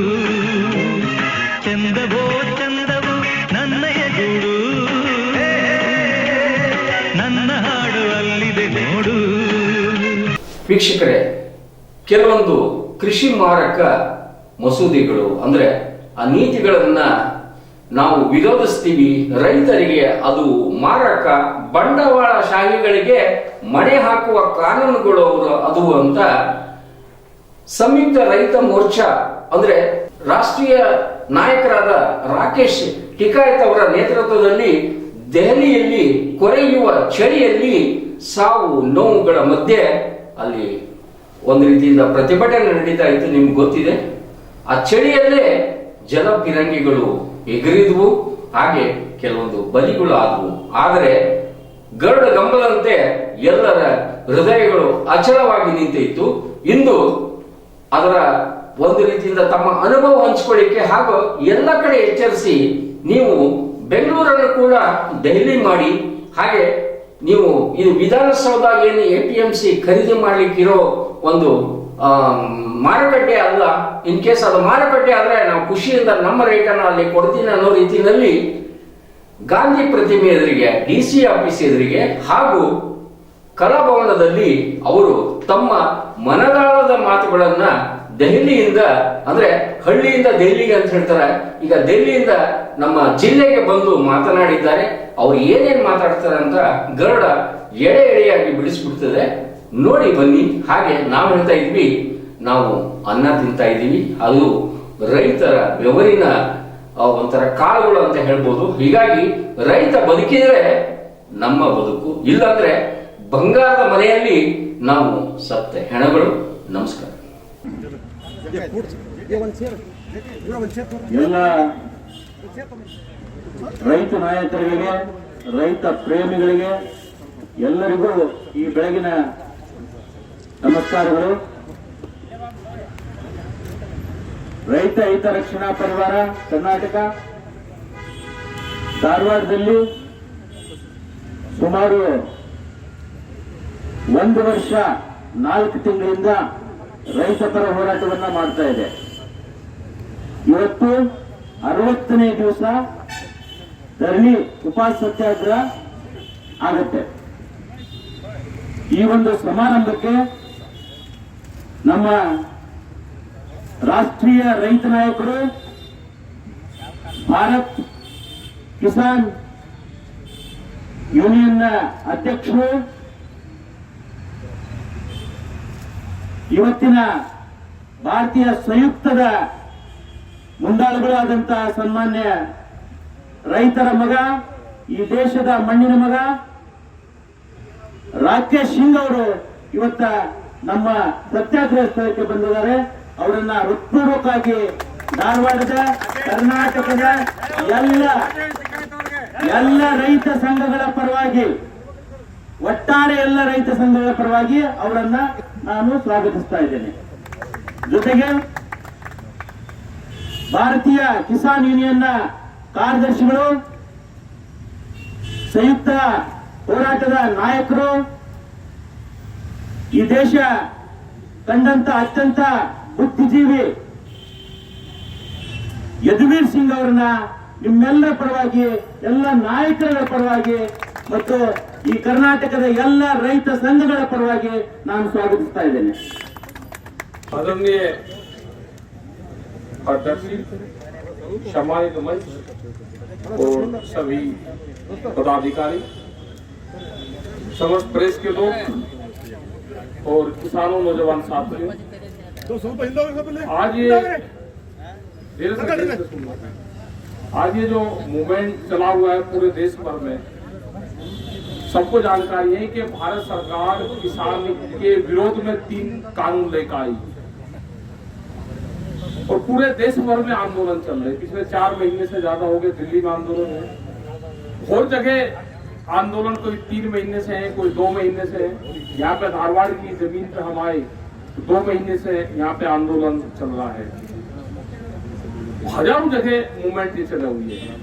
ಚಂದವೋ ಚಂದವೋ ನನ್ನಯ ಗೂಡು, ನನ್ನ ಹಾಡು ಅಲ್ಲಿದೆ ನೋಡು. ವೀಕ್ಷಕರೇ, ಕೆಲವೊಂದು ಕೃಷಿ ಮಾರಕ ಮಸೂದೆಗಳು ಅಂದ್ರೆ ಆ ನೀತಿಗಳನ್ನ ನಾವು ವಿರೋಧಿಸ್ತೀವಿ. ರೈತರಿಗೆ ಅದು ಮಾರಕ, ಬಂಡವಾಳಶಾಹಿಗಳಿಗೆ ಮಣೆ ಹಾಕುವ ಕಾನೂನುಗಳು ಅದು ಅಂತ ಸಂಯುಕ್ತ ರೈತ ಮೋರ್ಚಾ ಅಂದ್ರೆ ರಾಷ್ಟ್ರೀಯ ನಾಯಕರಾದ ರಾಕೇಶ್ ಟಿಕಾಯತ್ ಅವರ ನೇತೃತ್ವದಲ್ಲಿ ದೆಹಲಿಯಲ್ಲಿ ಕೊರೆಯುವ ಚಳಿಯಲ್ಲಿ ಸಾವು ನೋವುಗಳ ಮಧ್ಯೆ ಅಲ್ಲಿ ಒಂದು ರೀತಿಯಿಂದ ಪ್ರತಿಭಟನೆ ನಡೀತಾ ಇತ್ತು, ನಿಮ್ಗೆ ಗೊತ್ತಿದೆ. ಆ ಚಳಿಯಲ್ಲೇ ಜಲಪಿರಂಗಿಗಳು ಎಗರಿದ್ವು, ಹಾಗೆ ಕೆಲವೊಂದು ಬಲಿಗಳು ಆದವು. ಆದರೆ ಗರುಡ ಗಂಬಲಂತೆ ಎಲ್ಲರ ಹೃದಯಗಳು ಅಚಲವಾಗಿ ನಿಂತಿತ್ತು. ಇಂದು ಅದರ ಒಂದು ರೀತಿಯಿಂದ ತಮ್ಮ ಅನುಭವ ಹಂಚಿಕೊಳ್ಳಿಕ್ಕೆ ಹಾಗೂ ಎಲ್ಲ ಕಡೆ ಎಚ್ಚರಿಸಿ, ನೀವು ಬೆಂಗಳೂರನ್ನು ಕೂಡ ದೆಹಲಿ ಮಾಡಿ, ಹಾಗೆ ನೀವು ಇದು ವಿಧಾನಸೌಧ ಏನು APMC ಖರೀದಿ ಮಾಡ್ಲಿಕ್ಕಿರೋ ಒಂದು ಮಾರುಕಟ್ಟೆ ಅಲ್ಲ. ಇನ್ ಕೇಸ್ ಅದು ಮಾರುಕಟ್ಟೆ ಆದ್ರೆ ನಾವು ಖುಷಿಯಿಂದ ನಮ್ಮ ರೇಟನ್ನು ಅಲ್ಲಿ ಕೊಡ್ತೀನಿ ಅನ್ನೋ ರೀತಿಯಲ್ಲಿ ಗಾಂಧಿ ಪ್ರತಿಮೆ ಎದುರಿಗೆ, DC ಆಫೀಸ್ ಎದುರಿಗೆ ಹಾಗೂ ಕಲಾಭವನದಲ್ಲಿ ಅವರು ತಮ್ಮ ಮನದಾಳದ ಮಾತುಗಳನ್ನ ದೆಹಲಿಯಿಂದ ಅಂದ್ರೆ ಹಳ್ಳಿಯಿಂದ ದೆಹಲಿಗೆ ಅಂತ ಹೇಳ್ತಾರೆ, ಈಗ ದೆಹಲಿಯಿಂದ ನಮ್ಮ ಜಿಲ್ಲೆಗೆ ಬಂದು ಮಾತನಾಡಿದ್ದಾರೆ. ಅವ್ರು ಏನೇನ್ ಮಾತಾಡ್ತಾರೆ ಅಂತ ಗರುಡ ಎಳೆಯಾಗಿ ಬಿಡಿಸ್ಬಿಡ್ತದೆ. ನೋಡಿ ಬನ್ನಿ. ಹಾಗೆ ನಾವು ಹೇಳ್ತಾ ಇದ್ವಿ, ನಾವು ಅನ್ನ ತಿಂತಾ ಇದ್ದೀವಿ, ಅದು ರೈತರ ಬೆವರಿನ ಒಂಥರ ಕಾಳುಗಳು ಅಂತ ಹೇಳ್ಬೋದು. ಹೀಗಾಗಿ ರೈತ ಬದುಕಿದ್ರೆ ನಮ್ಮ ಬದುಕು, ಇಲ್ಲಾಂದ್ರೆ ಬಂಗಾರದ ಮನೆಯಲ್ಲಿ ನಾವು ಸತ್ತ ಹೆಣಗಳು. ನಮಸ್ಕಾರ. ಎಲ್ಲ ರೈತ ನಾಯಕರಿಗೆ, ರೈತ ಪ್ರೇಮಿಗಳಿಗೆ ಎಲ್ಲರಿಗೂ ಈ ಬೆಳಗಿನ ನಮಸ್ಕಾರಗಳು. ರೈತ ಹಿತ ರಕ್ಷಣಾ ಪರಿವಾರ ಕರ್ನಾಟಕ ಧಾರವಾಡದಲ್ಲಿ ಸುಮಾರು 1 ವರ್ಷ 4 ತಿಂಗಳಿಂದ ರೈತ ಪರ ಹೋರಾಟವನ್ನ ಮಾಡ್ತಾ ಇದೆ. ಇವತ್ತು 60ನೇ ದಿವಸ ಧರಣಿ ಉಪವಾಸ ಸತ್ಯಾಗ್ರಹ ಆಗುತ್ತೆ. ಈ ಒಂದು ಸಮಾರಂಭಕ್ಕೆ ನಮ್ಮ ರಾಷ್ಟ್ರೀಯ ರೈತ ನಾಯಕರು, ಭಾರತ್ ಕಿಸಾನ್ ಯೂನಿಯನ್ನ ಅಧ್ಯಕ್ಷರು, ಇವತ್ತಿನ ಭಾರತೀಯ ಸಂಯುಕ್ತದ ಮುಂದಾಳುಗಳಾದಂತಹ ಸನ್ಮಾನ್ಯ ರೈತರ ಮಗ, ಈ ದೇಶದ ಮಣ್ಣಿನ ಮಗ ರಾಕೇಶ್ ಸಿಂಗ್ ಅವರು ಇವತ್ತ ನಮ್ಮ ಸತ್ಯಾಗ್ರಹ ಸ್ಥಳಕ್ಕೆ ಬಂದಿದ್ದಾರೆ. ಅವರನ್ನ ಹೃತ್ಪೂರ್ವಕವಾಗಿ ಧಾರವಾಡದ ಕರ್ನಾಟಕದ ಎಲ್ಲ ರೈತ ಸಂಘಗಳ ಪರವಾಗಿ, ಒಟ್ಟಾರೆ ಎಲ್ಲ ರೈತ ಸಂಘಗಳ ಪರವಾಗಿ ಅವರನ್ನ ನಾನು ಸ್ವಾಗತಿಸ್ತಾ ಇದ್ದೇನೆ. ಜೊತೆಗೆ ಭಾರತೀಯ ಕಿಸಾನ್ ಯೂನಿಯನ್ನ ಕಾರ್ಯದರ್ಶಿಗಳು, ಸಂಯುಕ್ತ ಹೋರಾಟದ ನಾಯಕರು, ಈ ದೇಶ ಕಂಡಂತ ಅತ್ಯಂತ ಬುದ್ಧಿಜೀವಿ ಯದುವೀರ್ ಸಿಂಗ್ ಅವರನ್ನ ನಿಮ್ಮೆಲ್ಲರ ಪರವಾಗಿ, ಎಲ್ಲ ನಾಯಕರ ಪರವಾಗಿ ಮತ್ತು ಈ ಕರ್ನಾಟಕದ ಎಲ್ಲ ರೈತ ಸಂಘಗಳ ಪರವಾಗಿ ನಾನು ಸ್ವಾಗತಿಸ್ತಾ ಇದ್ದೇನೆ. आदरणीय अध्यक्ष, सम्मानित मंच और सभी पदाधिकारी, समस्त प्रेस के लोग और किसानों, नौजवान साथियों, आज ये जो मूवमेंट चला हुआ है पूरे देश भर में, सबको जानकारी है कि भारत सरकार किसान के विरोध में 3 कानून लेकर आई और पूरे देश भर में आंदोलन चल रहे। पिछले 4 महीने से ज्यादा हो गए दिल्ली में आंदोलन है, और जगह आंदोलन कोई 3 महीने से है, कोई 2 महीने से है। यहाँ पे धारवाड़ की जमीन पे हम आए 2 महीने से यहाँ पे आंदोलन चल रहा है। हजारों जगह मूवमेंट चले हुई है।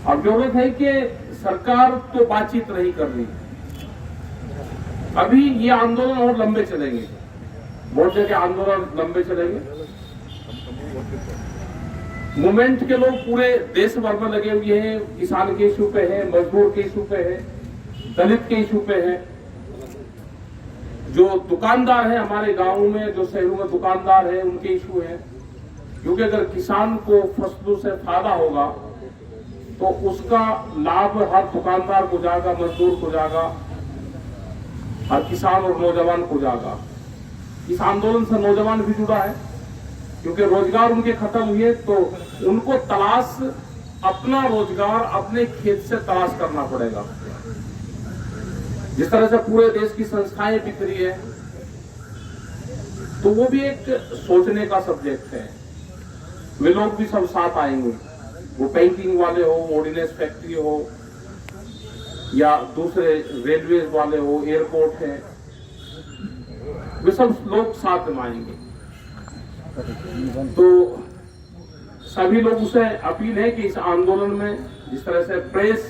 अब जरूरत है कि सरकार तो बातचीत नहीं कर रही, अभी ये आंदोलन और लंबे चलेंगे, बहुत जगह आंदोलन लंबे चलेंगे। मूवमेंट के लोग पूरे देश भर में लगे हुए हैं, किसान के इशू पे है, मजदूर के इशू पे है, दलित के इशू पे है। जो दुकानदार है हमारे गांव में, जो शहरों में दुकानदार है, उनके इशू है। क्योंकि अगर किसान को फसलों से फायदा होगा तो उसका लाभ हर दुकानदार को जाएगा, मजदूर को जाएगा, हर किसान और नौजवान को जाएगा। इस आंदोलन से नौजवान भी जुड़ा है, क्योंकि रोजगार उनके खत्म हुए तो उनको तलाश, अपना रोजगार अपने खेत से तलाश करना पड़ेगा। जिस तरह से पूरे देश की संस्थाएं बिखरी है, तो वो भी एक सोचने का सब्जेक्ट है। वे लोग भी सब साथ आएंगे, वो पेंटिंग वाले हो, ऑर्डिनेंस फैक्ट्री हो, या दूसरे रेलवे वाले हो, एयरपोर्ट है, वे सब लोग साथ में आएंगे। तो सभी लोगों से अपील है कि इस आंदोलन में जिस तरह से प्रेस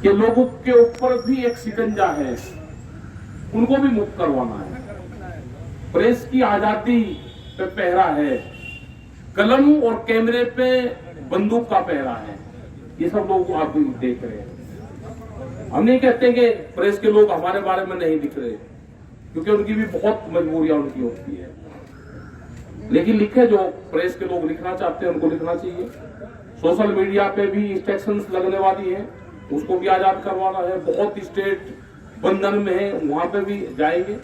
के लोगों के ऊपर भी एक शिकंजा है, उनको भी मुक्त करवाना है। प्रेस की आजादी पे पहरा है, कलम और कैमरे पे बंदूक का पहरा है, ये सब लोग आप भी देख रहे हैं। हम नहीं कहते कि प्रेस के लोग हमारे बारे में नहीं दिख रहे, क्योंकि उनकी भी बहुत मजबूरियां उनकी होती है, लेकिन लिखे जो प्रेस के लोग लिखना चाहते हैं उनको लिखना चाहिए। सोशल मीडिया पे भी रिस्ट्रिक्शंस लगने वाली है, उसको भी आजाद करवाना है। बहुत स्टेट बंधन में है, वहां पे भी जाएंगे।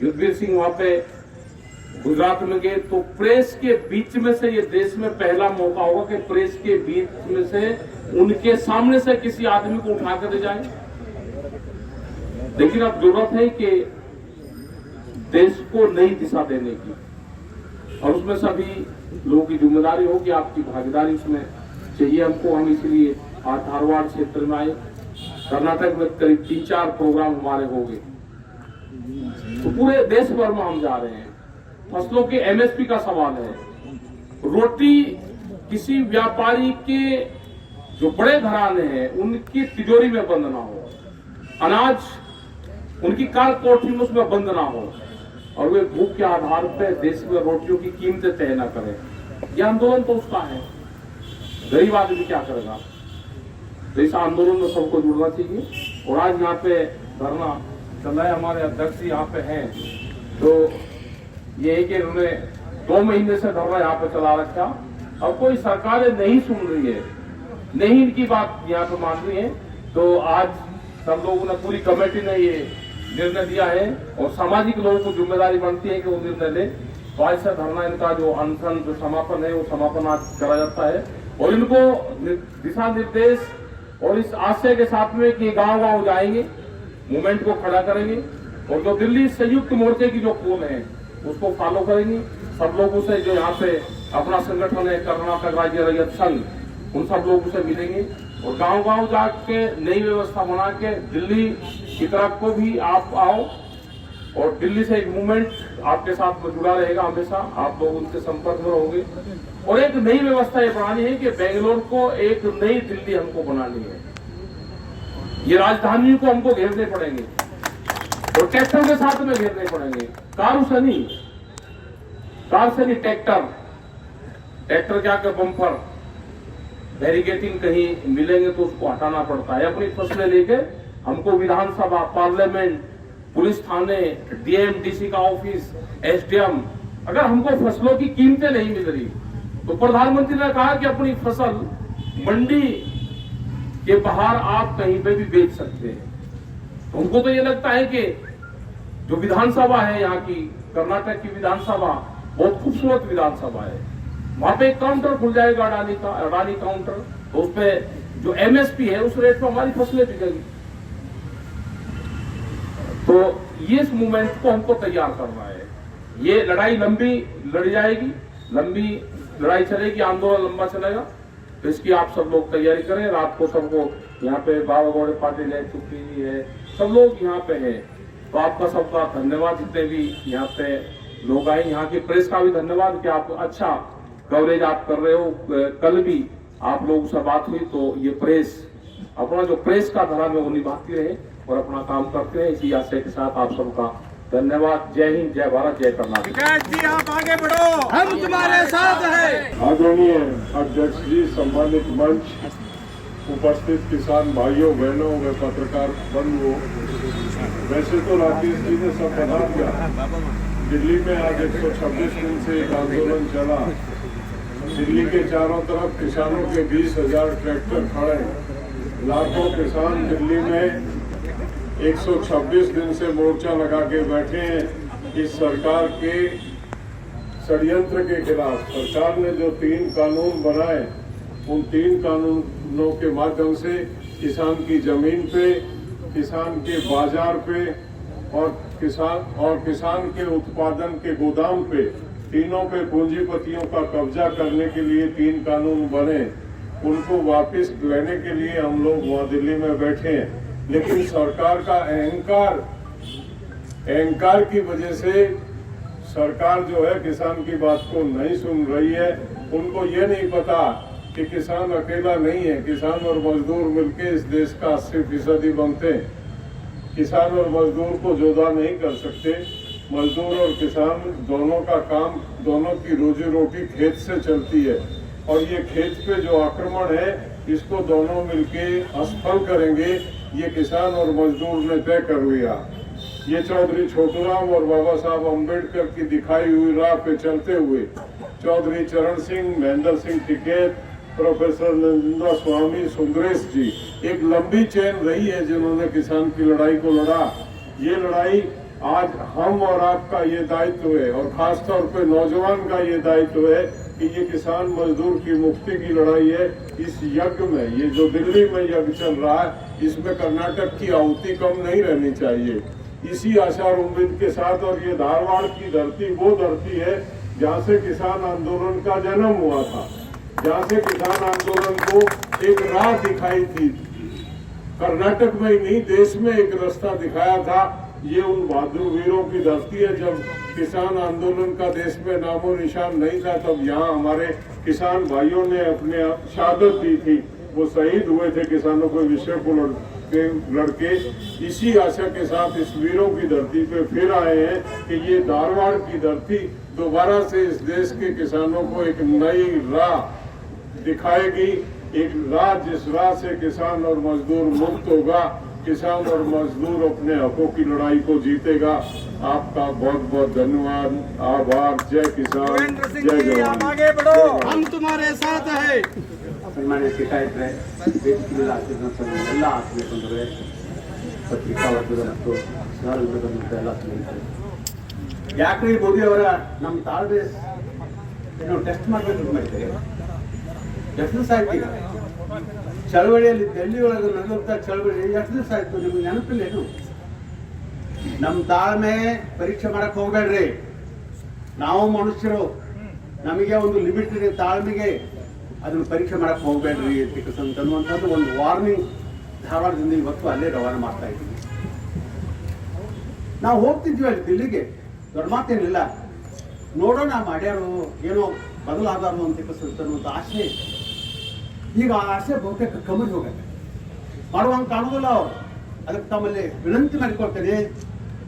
युद्धवीर सिंह वहां पे गुजरात में गए, तो प्रेस के बीच में से ये देश में पहला मौका होगा कि प्रेस के बीच में से उनके सामने से किसी आदमी को उठा कर ले जाए। लेकिन अब जरूरत है कि देश को नई दिशा देने की, और उसमें सभी लोगों की जिम्मेदारी होगी, आपकी भागीदारी उसमें चाहिए हमको। हम इसलिए आज धारवाड़ क्षेत्र में आए। कर्नाटक में करीब 3-4 प्रोग्राम हमारे हो गए, तो पूरे देश भर में हम जा रहे हैं। फसलों के एमएसपी का सवाल है। रोटी किसी व्यापारी के जो बड़े घराने हैं उनकी तिजोरी में बंद ना हो, अनाज उनकी कार कोठरी में उसमें बंद ना हो, और वे भूख के आधार पर देश में रोटियों की कीमतें तय न करें। यह आंदोलन तो उसका है, गरीब आदमी क्या करेगा? तो इस आंदोलन में सबको जुड़ना चाहिए। और आज यहाँ पे धरना चल रहा है, हमारे अध्यक्ष यहाँ पे हैं, तो ये है कि उन्होंने 2 महीने से धरना यहाँ पे चला रखा। अब कोई सरकारें नहीं सुन रही है, नहीं इनकी बात यहाँ पे मान रही है, तो आज सब लोगों ने, पूरी कमेटी ने ये निर्णय दिया है और सामाजिक लोगों को जिम्मेदारी बनती है कि वो निर्णय ले। तो आज से धरना इनका जो अनशन जो समापन है वो समापन आज करा जाता है और इनको दिशा निर्देश और इस आशय के साथ में कि गांव गांव जाएंगे, मूवमेंट को खड़ा करेंगे और जो दिल्ली संयुक्त मोर्चे की जो कॉल है उसको फॉलो करेंगे। सब लोगों से जो यहाँ पे अपना संगठन है कर्नाटक राज्य रैयत संघ, उन सब लोगों से मिलेंगे और गांव गांव जाके नई व्यवस्था बना के दिल्ली की तरफ को भी आप आओ और दिल्ली से एक मूवमेंट आपके साथ में जुड़ा रहेगा हमेशा, आप लोग उनके संपर्क में रहोगे और एक नई व्यवस्था ये बनानी है कि बेंगलोर को एक नई दिल्ली हमको बनानी है। ये राजधानी को हमको घेरने पड़ेंगे और ट्रैक्टर के साथ में घेरने पड़ेंगे, कार से नहीं ट्रैक्टर क्या के बम्पर बैरिकेटिंग कहीं मिलेंगे तो उसको हटाना पड़ता है। अपनी फसलें लेके हमको विधानसभा, पार्लियामेंट, पुलिस थाने, डीएम डीसी का ऑफिस, एसडीएम, अगर हमको फसलों की कीमतें नहीं मिल रही तो प्रधानमंत्री ने कहा कि अपनी फसल मंडी के बाहर आप कहीं पे भी बेच सकते हैं। तो उनको तो ये लगता है कि जो विधानसभा है यहाँ की, कर्नाटक की विधानसभा बहुत खूबसूरत विधानसभा है, वहां पे एक काउंटर खुल जाएगा अडानी काउंटर, तो उस पे जो एमएसपी है उस रेट पे हमारी फसलें बिकेगी। तो ये इस मूवमेंट को हमको तैयार करना है। ये लड़ाई लंबी लड़ी जाएगी, लंबी लड़ाई चलेगी, आंदोलन लंबा चलेगा। तो इसकी आप सब लोग तैयारी करें। रात को सबको यहाँ पे बाबा गौड़े पाटिल है, चुप्पी है, सब लोग यहाँ पे हैं। तो आपका सबका धन्यवाद, जितने भी यहाँ पे लोग आए। यहाँ की प्रेस का भी धन्यवाद कि आप अच्छा कवरेज आप कर रहे हो। कल भी आप लोगों से बात हुई तो ये प्रेस अपना जो प्रेस का धर्म है वो निभाती रहे और अपना काम करते हैं। इसी आशय के साथ आप सबका धन्यवाद। जय हिंद, जय भारत, जय कर्नाटक। आप आगे बढ़ो, हम तुम्हारे साथ हैं। आदरणीय अध्यक्ष जी, सम्मानित मंच, उपस्थित किसान भाइयों बहनों व पत्रकार बंधुओं, वैसे तो राकेश जी ने सब बता दिया। दिल्ली में आज 126 दिन से एक आंदोलन चला। दिल्ली के चारों तरफ किसानों के 20,000 ट्रैक्टर खड़े, लाखों किसान दिल्ली में 126 दिन से मोर्चा लगा के बैठे हैं इस सरकार के षड्यंत्र के खिलाफ। सरकार ने जो 3 कानून बनाए, उन 3 कानूनों के माध्यम से किसान की जमीन पे, किसान के बाजार पे और किसान के उत्पादन के गोदाम पे, तीनों पे पूंजीपतियों का कब्जा करने के लिए 3 कानून बने। उनको वापस लेने के लिए हम लोग वहाँ दिल्ली में बैठे हैं। लेकिन सरकार का अहंकार की वजह से सरकार जो है किसान की बात को नहीं सुन रही है। उनको ये नहीं पता कि किसान अकेला नहीं है, किसान और मजदूर मिलकर इस देश का 80% बनते हैं। किसान और मजदूर को जुदा नहीं कर सकते। मजदूर और किसान दोनों का काम, दोनों की रोजी रोटी खेत से चलती है और ये खेत पे जो आक्रमण है इसको दोनों मिलके असफल करेंगे, ये किसान और मजदूर ने तय कर लिया। ये चौधरी छोटूराम और बाबा साहब अम्बेडकर की दिखाई हुई राह पे चलते हुए चौधरी चरण सिंह, महेंद्र सिंह टिकैत, प्रोफेसर नरेंद्र स्वामी, सुंदरेश जी, एक लंबी चेन रही है जिन्होंने किसान की लड़ाई को लड़ा। ये लड़ाई आज हम और आपका ये दायित्व है और खासतौर पे नौजवान का ये दायित्व है कि ये किसान मजदूर की मुक्ति की लड़ाई है। इस यज्ञ में, ये जो दिल्ली में यज्ञ चल रहा है, इसमें कर्नाटक की आहुति कम नहीं रहनी चाहिए। इसी आशा और उम्मीद के साथ, और ये धारवाड़ की धरती वो धरती है जहाँ से किसान आंदोलन का जन्म हुआ था, जहाँ से किसान आंदोलन को एक राह दिखाई थी। कर्नाटक में ही नहीं, देश में एक रास्ता दिखाया था। ये उन बहादुर वीरों की धरती है। जब किसान आंदोलन का देश में नामो निशान नहीं था, तब यहाँ हमारे किसान भाइयों ने अपने शहादत दी थी। वो शहीद हुए थे किसानों के विषय को लड़के। इसी आशा के साथ इस वीरों की धरती पे फिर आए हैं कि ये धारवाड़ की धरती दोबारा से इस देश के किसानों को एक नई राह दिखाएगी, एक राह जिस राह से किसान और मजदूर मुक्त होगा, किसान और मजदूर अपने हकों की लड़ाई को जीतेगा। आपका बहुत बहुत धन्यवाद, आभार। जय किसान, जय जवान। आगे बढ़ो, हम तुम्हारे साथ है। ಸನ್ಮಾನ್ಯ ಟಿಕಾಯಿಟ್ರೆ, ವೇದಿಕೆಯಲ್ಲಿ ಆಶೀರ್ವಾದ ಎಲ್ಲ ಆತ್ಮೀಯ ಬಂದರೆ ಪತ್ರಿಕಾ ವರ್ಗದ ಮತ್ತು ಸರ್ ಎಲ್ಲ ಸ್ನೇಹಿತರು, ಯಾಕ್ರಿ ಮೋದಿ ಅವರ ನಮ್ಮ ತಾಳ್ಮೆ ಏನೋ ಟೆಸ್ಟ್ ಮಾಡಬೇಕು ಮಾಡಿದ್ದೀರಿ? ಎಷ್ಟು ದಿವಸ ಆಯ್ತು ಈಗ ಚಳವಳಿಯಲ್ಲಿ ಡೆಲ್ಲಿ ಒಳಗೆ ನಡೆಯುವಂಥ ಚಳವಳಿ ಎಷ್ಟು ದಿವಸ ಆಯ್ತು ನಿಮ್ಗೆ ನೆನಪಿಲ್ಲ ಏನು? ನಮ್ಮ ತಾಳ್ಮೆ ಪರೀಕ್ಷೆ ಮಾಡಕ್ ಹೋಗ್ಬೇಡ್ರಿ. ನಾವು ಮನುಷ್ಯರು, ನಮಗೆ ಒಂದು ಲಿಮಿಟ್ ಇದೆ ತಾಳ್ಮೆಗೆ, ಅದನ್ನು ಪರೀಕ್ಷೆ ಮಾಡಕ್ ಹೋಗ್ಬೇಡ್ರಿ ಅಂತನ್ನುವಂಥದ್ದು ಒಂದು ವಾರ್ನಿಂಗ್ ಧಾರವಾಡದಿಂದ ಇವತ್ತು ಅಲ್ಲೇ ರವಾನೆ ಮಾಡ್ತಾ ಇದ್ದೀವಿ. ನಾವು ಹೋಗ್ತಿದ್ವಿ ಅಲ್ಲಿ ದಿಲ್ಲಿಗೆ, ದೊಡ್ಡ ಮಾತೇನಿಲ್ಲ, ನೋಡೋಣ ಮಾಡ್ಯಾರು ಏನೋ ಬದಲಾದಾರು ಅನ್ನುವಂಥ ಆಸೆ. ಈಗ ಆ ಆಸೆ ಬಹುತೇಕ ಕಮ್ಮಿ ಹೋಗುತ್ತೆ, ಮಾಡುವಂಗೆ ಕಾಣೋದಿಲ್ಲ ಅವರು. ಅದಕ್ಕೆ ತಮ್ಮಲ್ಲಿ ವಿನಂತಿ ಮಾಡಿಕೊಳ್ತೇನೆ,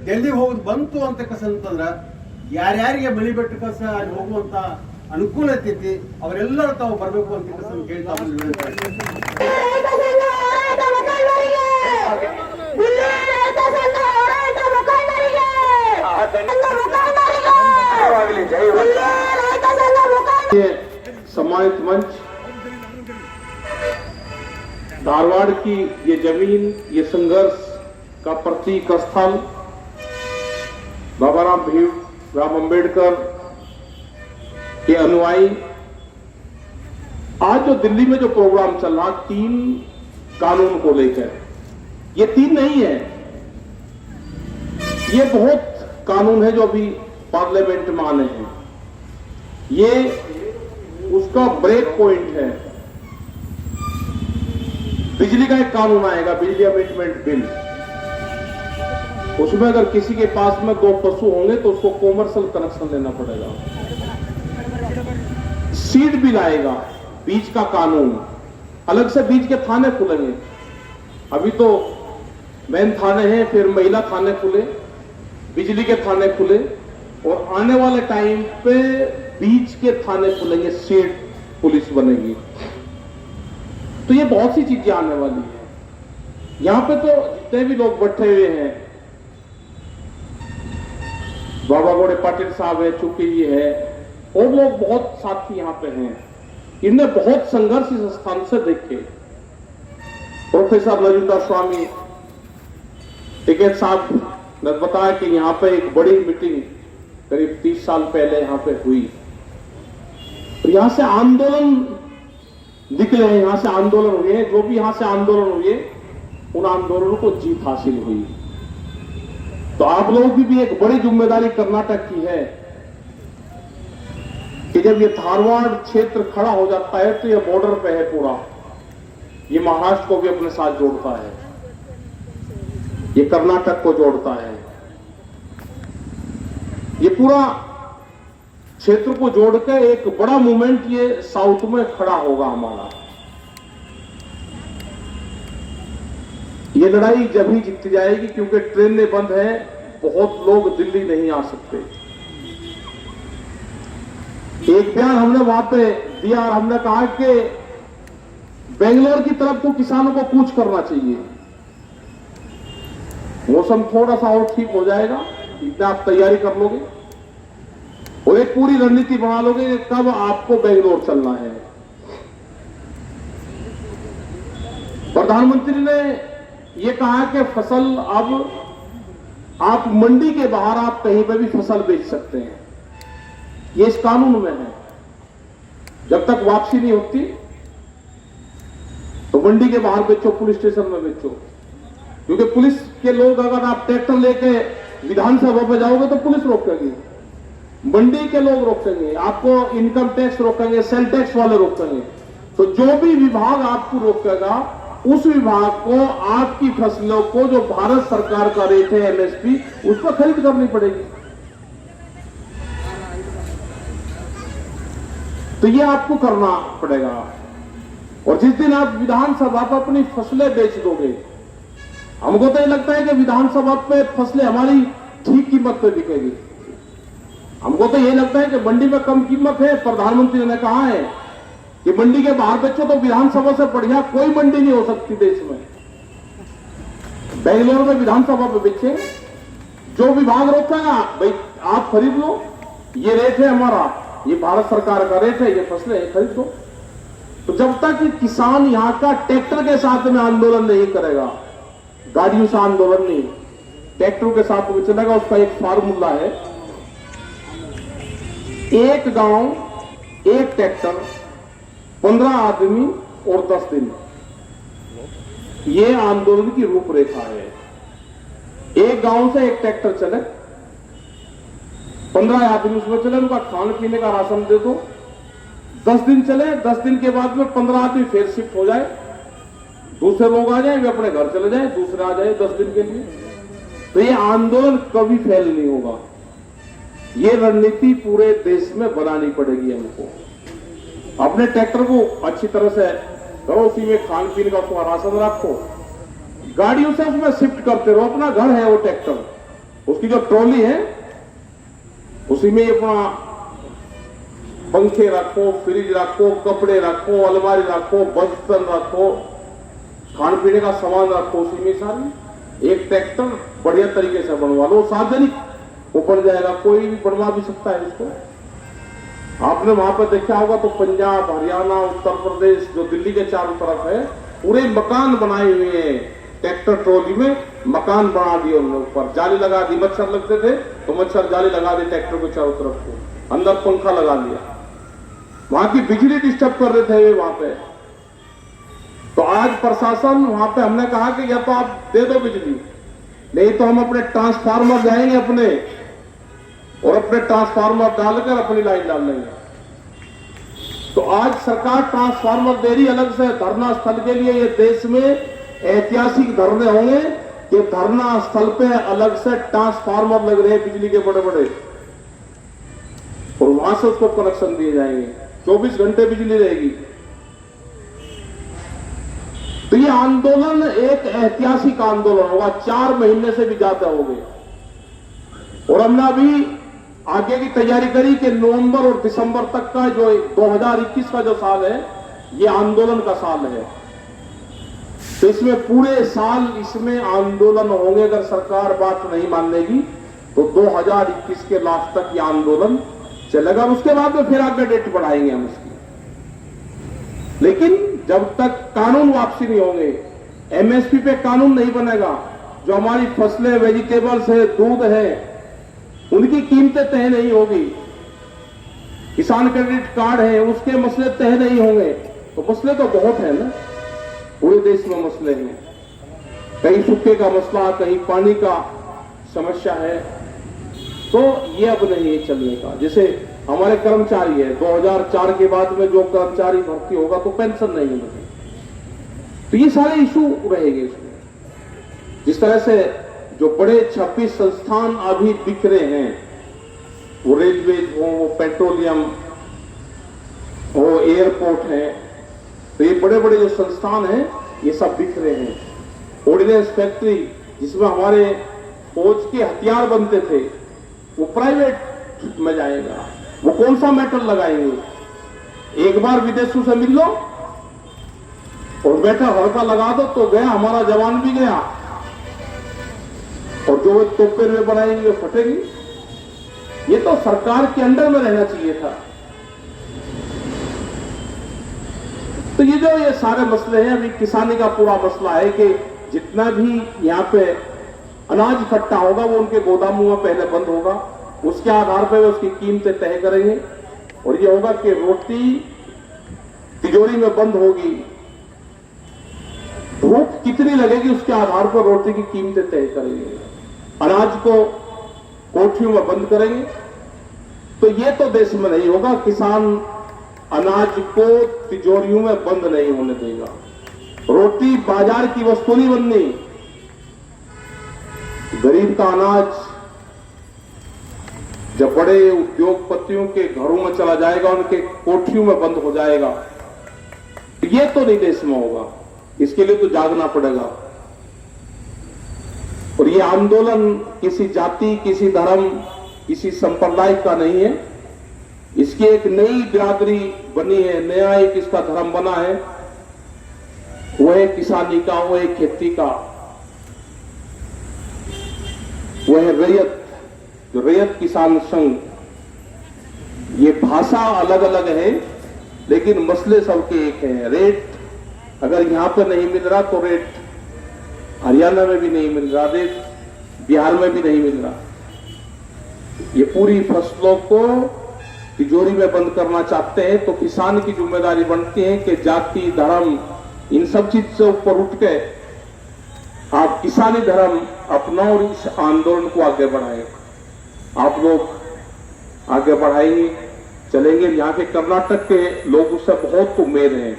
ಡೆಲ್ಲಿಗೆ ಹೋಗೋದು ಬಂತು ಅಂತಕ್ಕಂತಂದ್ರೆ ಯಾರ್ಯಾರಿಗೆ ಮಳಿ ಬೆಟ್ಟ ಅಲ್ಲಿ ಹೋಗುವಂತ ಅನುಕೂಲ ಇರ್ತೈತಿ ಅವರೆಲ್ಲರೂ ತಾವು ಬರಬೇಕು ಅಂತ ಕೇಳಿ ತಮ್ಮಲ್ಲಿ ವಿನಂತಿ सम्मानित मंच, धारवाड़ की ये जमीन, ये संघर्ष का प्रतीक स्थल, बाबा राम अंबेडकर के अनुयायी, आज जो दिल्ली में जो प्रोग्राम चल रहा 3 कानून को लेकर, ये 3 नहीं है, ये बहुत कानून है जो अभी पार्लियामेंट में आने हैं। ये उसका ब्रेक पॉइंट है। बिजली का एक कानून आएगा, बिजली अमेंडमेंट बिल। उसमें अगर किसी के पास में 2 पशु होंगे तो उसको कॉमर्शियल कनेक्शन लेना पड़ेगा। सीड बिल आएगा, बीज का कानून, अलग से बीज के थाने खुलेंगे। अभी तो मैन थाने हैं, फिर महिला थाने खुले, बिजली के थाने खुले, और आने वाले टाइम पे बीच के थाने खुलेंगे, सीड पुलिस बनेगी। तो ये बहुत सी चीजें आने वाली है। यहां पे तो जितने भी लोग बैठे हुए हैं, बाबा गौड़े पाटिल साहब है, चुकी जी है, और लोग बहुत साथी यहाँ पे हैं, इनने बहुत संघर्ष इस स्थान से देखे। प्रोफेसर रजिंद्र स्वामी टिकैत साहब ने बताया कि यहाँ पे एक बड़ी मीटिंग करीब 30 साल पहले यहाँ पे हुई, और यहाँ से आंदोलन निकले हैं, यहाँ से आंदोलन हुए हैं। जो भी यहाँ से आंदोलन हुए, उन आंदोलनों को जीत हासिल हुई। तो आप लोगों की भी एक बड़ी जिम्मेदारी कर्नाटक की है कि जब ये धारवाड़ क्षेत्र खड़ा हो जाता है तो ये बॉर्डर पे है पूरा, ये महाराष्ट्र को भी अपने साथ जोड़ता है, ये कर्नाटक को जोड़ता है, ये पूरा क्षेत्र को जोड़कर एक बड़ा मूवमेंट ये साउथ में खड़ा होगा हमारा। ये लड़ाई जब ही जीती जाएगी, क्योंकि ट्रेनें बंद है, बहुत लोग दिल्ली नहीं आ सकते। एक बयान हमने वहां पे दिया और हमने कहा कि बेंगलोर की तरफ तो किसानों को कूच करना चाहिए। मौसम थोड़ा सा और ठीक हो जाएगा, इतना आप तैयारी कर लोगे और एक पूरी रणनीति बना लोगे कि कब आपको बेंगलोर चलना है। प्रधानमंत्री ने ये कहा कि फसल अब आप मंडी के बाहर आप कहीं पर भी फसल बेच सकते हैं, ये इस कानून में है। जब तक वापसी नहीं होती तो मंडी के बाहर बेचो, पुलिस स्टेशन में बेचो, क्योंकि पुलिस के लोग, अगर आप ट्रैक्टर लेके विधानसभा पे जाओगे तो पुलिस रोकेगी, मंडी के लोग रोकेंगे, आपको इनकम टैक्स रोकेंगे, सेल टैक्स वाले रोकेंगे। तो जो भी विभाग आपको रोकेगा, उस विभाग को आपकी फसलों को जो भारत सरकार का रेट है एमएसपी, उस पर खरीद करनी पड़ेगी। तो ये आपको करना पड़ेगा। और जिस दिन आप विधानसभा पर अपनी फसलें बेच दोगे, हमको तो ये लगता है कि विधानसभा पे फसलें हमारी ठीक कीमत पे बिकेगी। हमको तो ये लगता है कि मंडी में कम कीमत है। प्रधानमंत्री ने कहा है कि मंडी के बाहर बेचो, तो विधानसभा से बढ़िया कोई मंडी नहीं हो सकती देश में। बेंगलोर में विधानसभा पे बेचे, जो विभाग रोकेगा भाई आप खरीद लो, ये रेट है हमारा, ये भारत सरकार का रेट है, ये फसलें खरीद लो। तो जब तक किसान यहाँ का ट्रैक्टर के साथ में आंदोलन नहीं करेगा, गाड़ियों से आंदोलन नहीं, ट्रैक्टरों के साथ में चलेगा, उसका एक फार्मूला है, एक गांव एक ट्रैक्टर 15 आदमी और 10 दिन, ये आंदोलन की रूपरेखा है। एक गांव से एक ट्रैक्टर चले, 15 आदमी उसमें चले, उनका खाने पीने का राशन दे दो, 10 दिन चले, 10 दिन के बाद में 15 आदमी फिर शिफ्ट हो जाए, दूसरे लोग आ जाए, वे अपने घर चले जाए, दूसरे आ जाए 10 दिन के लिए, तो ये आंदोलन कभी फेल नहीं होगा। ये रणनीति पूरे देश में बनानी पड़ेगी हमको। अपने ट्रैक्टर को अच्छी तरह से करो, उसी में खान पीने का उसका राशन रखो, गाड़ियों से उसमें शिफ्ट करते रहो, अपना घर है वो ट्रैक्टर, उसकी जो ट्रॉली है उसी में अपना पंखे रखो, फ्रिज रखो, कपड़े रखो, अलमारी रखो, बर्तन रखो, खाने पीने का सामान रखो, उसी में सारी एक ट्रैक्टर बढ़िया तरीके से बनवा लो, सार्वजनिक वो बन जाएगा, कोई भी बनवा भी सकता है इसको। आपने वहां पर देखा होगा तो पंजाब, हरियाणा, उत्तर प्रदेश, जो दिल्ली के चारों तरफ है, पूरे मकान बनाए हुए हैं, ट्रैक्टर ट्रॉली में मकान बना दिए, उन्होंने ऊपर जाली लगा दी, मच्छर लगते थे तो मच्छर जाली लगा दी ट्रैक्टर के चारों तरफ को, अंदर पंखा लगा दिया, वहां की बिजली डिस्टर्ब कर रहे थे वहां पे। तो आज प्रशासन वहां पे, हमने कहा कि या तो आप दे दो बिजली, नहीं तो हम अपने ट्रांसफार्मर जाएंगे अपने और अपने ट्रांसफार्मर डालकर अपनी लाइन डाल लेंगे। तो आज सरकार ट्रांसफार्मर दे रही अलग से धरना स्थल के लिए। ये देश में ऐतिहासिक धरने होंगे कि धरना स्थल पे अलग से ट्रांसफार्मर लग रहे हैं बिजली के बड़े बड़े, और वहां से उसको कनेक्शन दिए जाएंगे, 24 घंटे बिजली रहेगी। तो ये आंदोलन एक ऐतिहासिक आंदोलन होगा, 4 महीने से भी ज्यादा हो गए, और हमने अभी आगे की तैयारी करी कि नवंबर और दिसंबर तक का जो 2021 का जो साल है, ये आंदोलन का साल है। तो इसमें पूरे साल इसमें आंदोलन होंगे। अगर सरकार बात नहीं मान लेगी तो 2021 के लास्ट तक ये आंदोलन चलेगा, उसके बाद में फिर आगे डेट बढ़ाएंगे हम इसकी। लेकिन जब तक कानून वापसी नहीं होंगे, एमएसपी पे कानून नहीं बनेगा, जो हमारी फसलें, वेजिटेबल्स है, दूध है, उनकी कीमतें तय नहीं होगी, किसान क्रेडिट कार्ड है, उसके मसले तय नहीं होंगे, तो मसले तो बहुत है ना, पूरे देश में मसले हैं, कहीं सूखे का मसला, कहीं पानी का समस्या है। तो ये अब नहीं है चलने का। जैसे हमारे कर्मचारी है, 2004 के बाद में जो कर्मचारी भर्ती होगा तो पेंशन नहीं मिलेगी, तो ये सारे इशू रहेंगे इसमें। जिस तरह से जो बड़े 26 संस्थान अभी बिखरे हैं, वो रेलवे हो, वो पेट्रोलियम हो, एयरपोर्ट है, तो ये बड़े बड़े जो संस्थान हैं ये सब बिखरे हैं। ऑर्डिनेंस फैक्ट्री जिसमें हमारे फौज के हथियार बनते थे, वो प्राइवेट में जाएगा। वो कौन सा मेटल लगाएंगे? एक बार विदेशों से मिल लो और बैठा हल्का लगा दो तो गया, हमारा जवान भी गया, और जो तोपे में बनाएंगे वो फटेगी। ये तो सरकार के अंडर में रहना चाहिए था। तो ये सारे मसले हैं। अभी किसानी का पूरा मसला है कि जितना भी यहाँ पे अनाज इकट्ठा होगा वो उनके गोदामों में पहले बंद होगा, उसके आधार पर उसकी कीमतें तय करेंगे, और ये होगा कि रोटी तिजोरी में बंद होगी, भूख कितनी लगेगी उसके आधार पर रोटी की कीमतें तय करेंगे, अनाज को कोठियों में बंद करेंगे। तो ये तो देश में नहीं होगा। किसान अनाज को तिजोरियों में बंद नहीं होने देगा। रोटी बाजार की वस्तु नहीं बननी। गरीब का अनाज जब बड़े उद्योगपतियों के घरों में चला जाएगा, उनके कोठियों में बंद हो जाएगा, ये तो नहीं देश में होगा। इसके लिए तो जागना पड़ेगा। और ये आंदोलन किसी जाति, किसी धर्म, किसी संप्रदाय का नहीं है। इसकी एक नई बिरादरी बनी है, नया एक इसका धर्म बना है, वो है किसानी का, वो है खेती का, वो है रैयत, जो रैयत किसान संघ। ये भाषा अलग अलग है लेकिन मसले सबके एक हैं। रेट अगर यहां पर नहीं मिल रहा तो रेट हरियाणा में भी नहीं मिल रहा, रेट बिहार में भी नहीं मिल रहा। ये पूरी फसलों को तिजोरी में बंद करना चाहते हैं, तो किसान की जिम्मेदारी बनती है कि जाति धर्म इन सब चीज से ऊपर उठ के आप किसानी धर्म अपनाओ और इस आंदोलन को आगे बढ़ाएं। आप लोग आगे बढ़ाएंगे, चलेंगे। यहाँ के कर्नाटक के लोग उससे बहुत उम्मीद है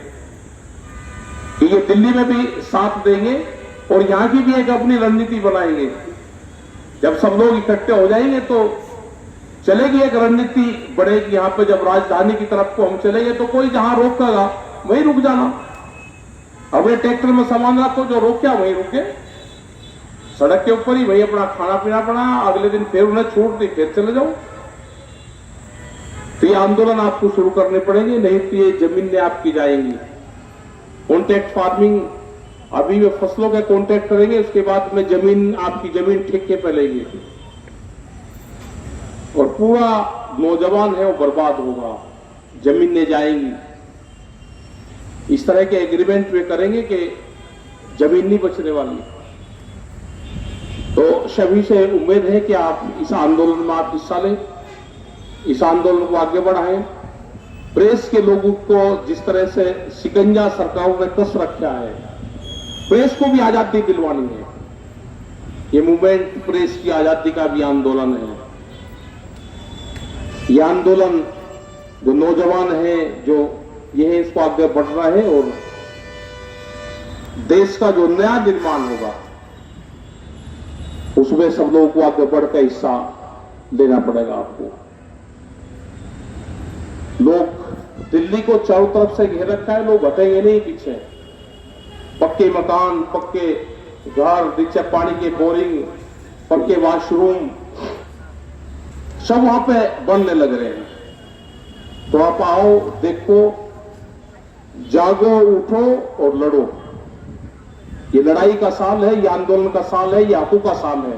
कि ये दिल्ली में भी साथ देंगे और यहाँ की भी एक अपनी रणनीति बनाएंगे। जब सब लोग इकट्ठे हो जाएंगे तो चलेगी एक रणनीति बढ़ेगी। यहाँ पे जब राजधानी की तरफ को हम चलेंगे तो कोई जहां रोकेगा वहीं रुक जाना। अपने ट्रैक्टर में सामान रखो, जो रोक्या वहीं रुके, सड़क के ऊपर ही वही अपना खाना पीना पड़ा, अगले दिन फिर उन्हें छूट दी, फिर चले जाओ। तो ये आंदोलन आपको शुरू करने पड़ेंगे, नहीं तो ये जमीनें आपकी जाएंगी। कॉन्ट्रैक्ट फार्मिंग, अभी वे फसलों के कॉन्ट्रैक्ट करेंगे, उसके बाद में जमीन आपकी जमीन ठेके पे लेंगे और पूरा नौजवान है वो बर्बाद होगा, जमीनें जाएंगी। इस तरह के एग्रीमेंट वे करेंगे कि जमीन नहीं बचने वाली। तो सभी से उम्मीद है कि आप इस आंदोलन में आप हिस्सा लें, इस आंदोलन को आगे बढ़ाएं। प्रेस के लोगों को जिस तरह से शिकंजा सरकार ने कस रखा है, प्रेस को भी आजादी दिलवानी है। ये मूवमेंट प्रेस की आजादी का भी आंदोलन है। यह आंदोलन जो नौजवान है जो ये है, इसको आगे बढ़ रहा है और देश का जो नया निर्माण होगा उसमें सब लोगों को आगे बढ़कर हिस्सा लेना पड़ेगा आपको। लोग दिल्ली को चारों तरफ से घेर रखा है, लोग हटेंगे नहीं पीछे। पक्के मकान, पक्के घर, नीचे पानी के बोरिंग, पक्के वॉशरूम सब वहां पे बनने लग रहे हैं। तो आप आओ, देखो, जागो, उठो और लड़ो। ये लड़ाई का साल है, ये आंदोलन का साल है, ये आपू का साल है।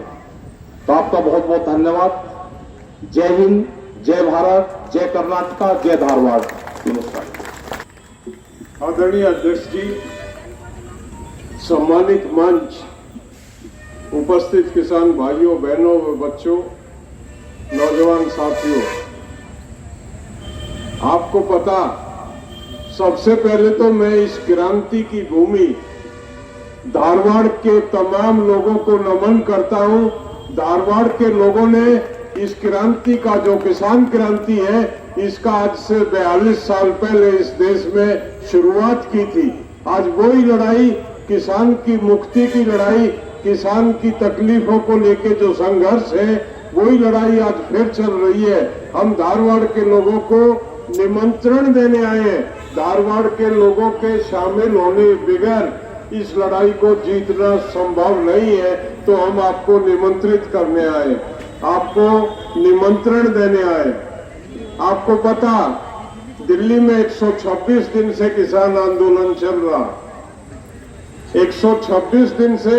तो आपका बहुत बहुत धन्यवाद। जय हिंद, जय भारत, जय कर्नाटका, जय धारवाड़। नमस्कार। आदरणीय अध्यक्ष जी, सम्मानित मंच, उपस्थित किसान भाइयों बहनों व बच्चों, नौजवान साथियों, आपको पता, सबसे पहले तो मैं इस क्रांति की भूमि धारवाड़ के तमाम लोगों को नमन करता हूं। धारवाड़ के लोगों ने इस क्रांति का, जो किसान क्रांति है, इसका आज से 42 साल पहले इस देश में शुरुआत की थी। आज वही लड़ाई, किसान की मुक्ति की लड़ाई, किसान की तकलीफों को लेके जो संघर्ष है, वही लड़ाई आज फिर चल रही है। हम धारवाड़ के लोगों को निमंत्रण देने आए हैं। धारवाड़ के लोगों के शामिल होने बगैर इस लड़ाई को जीतना संभव नहीं है। तो हम आपको निमंत्रित करने आए, आपको निमंत्रण देने आए। आपको पता, दिल्ली में 126 दिन से किसान आंदोलन चल रहा। 126 दिन से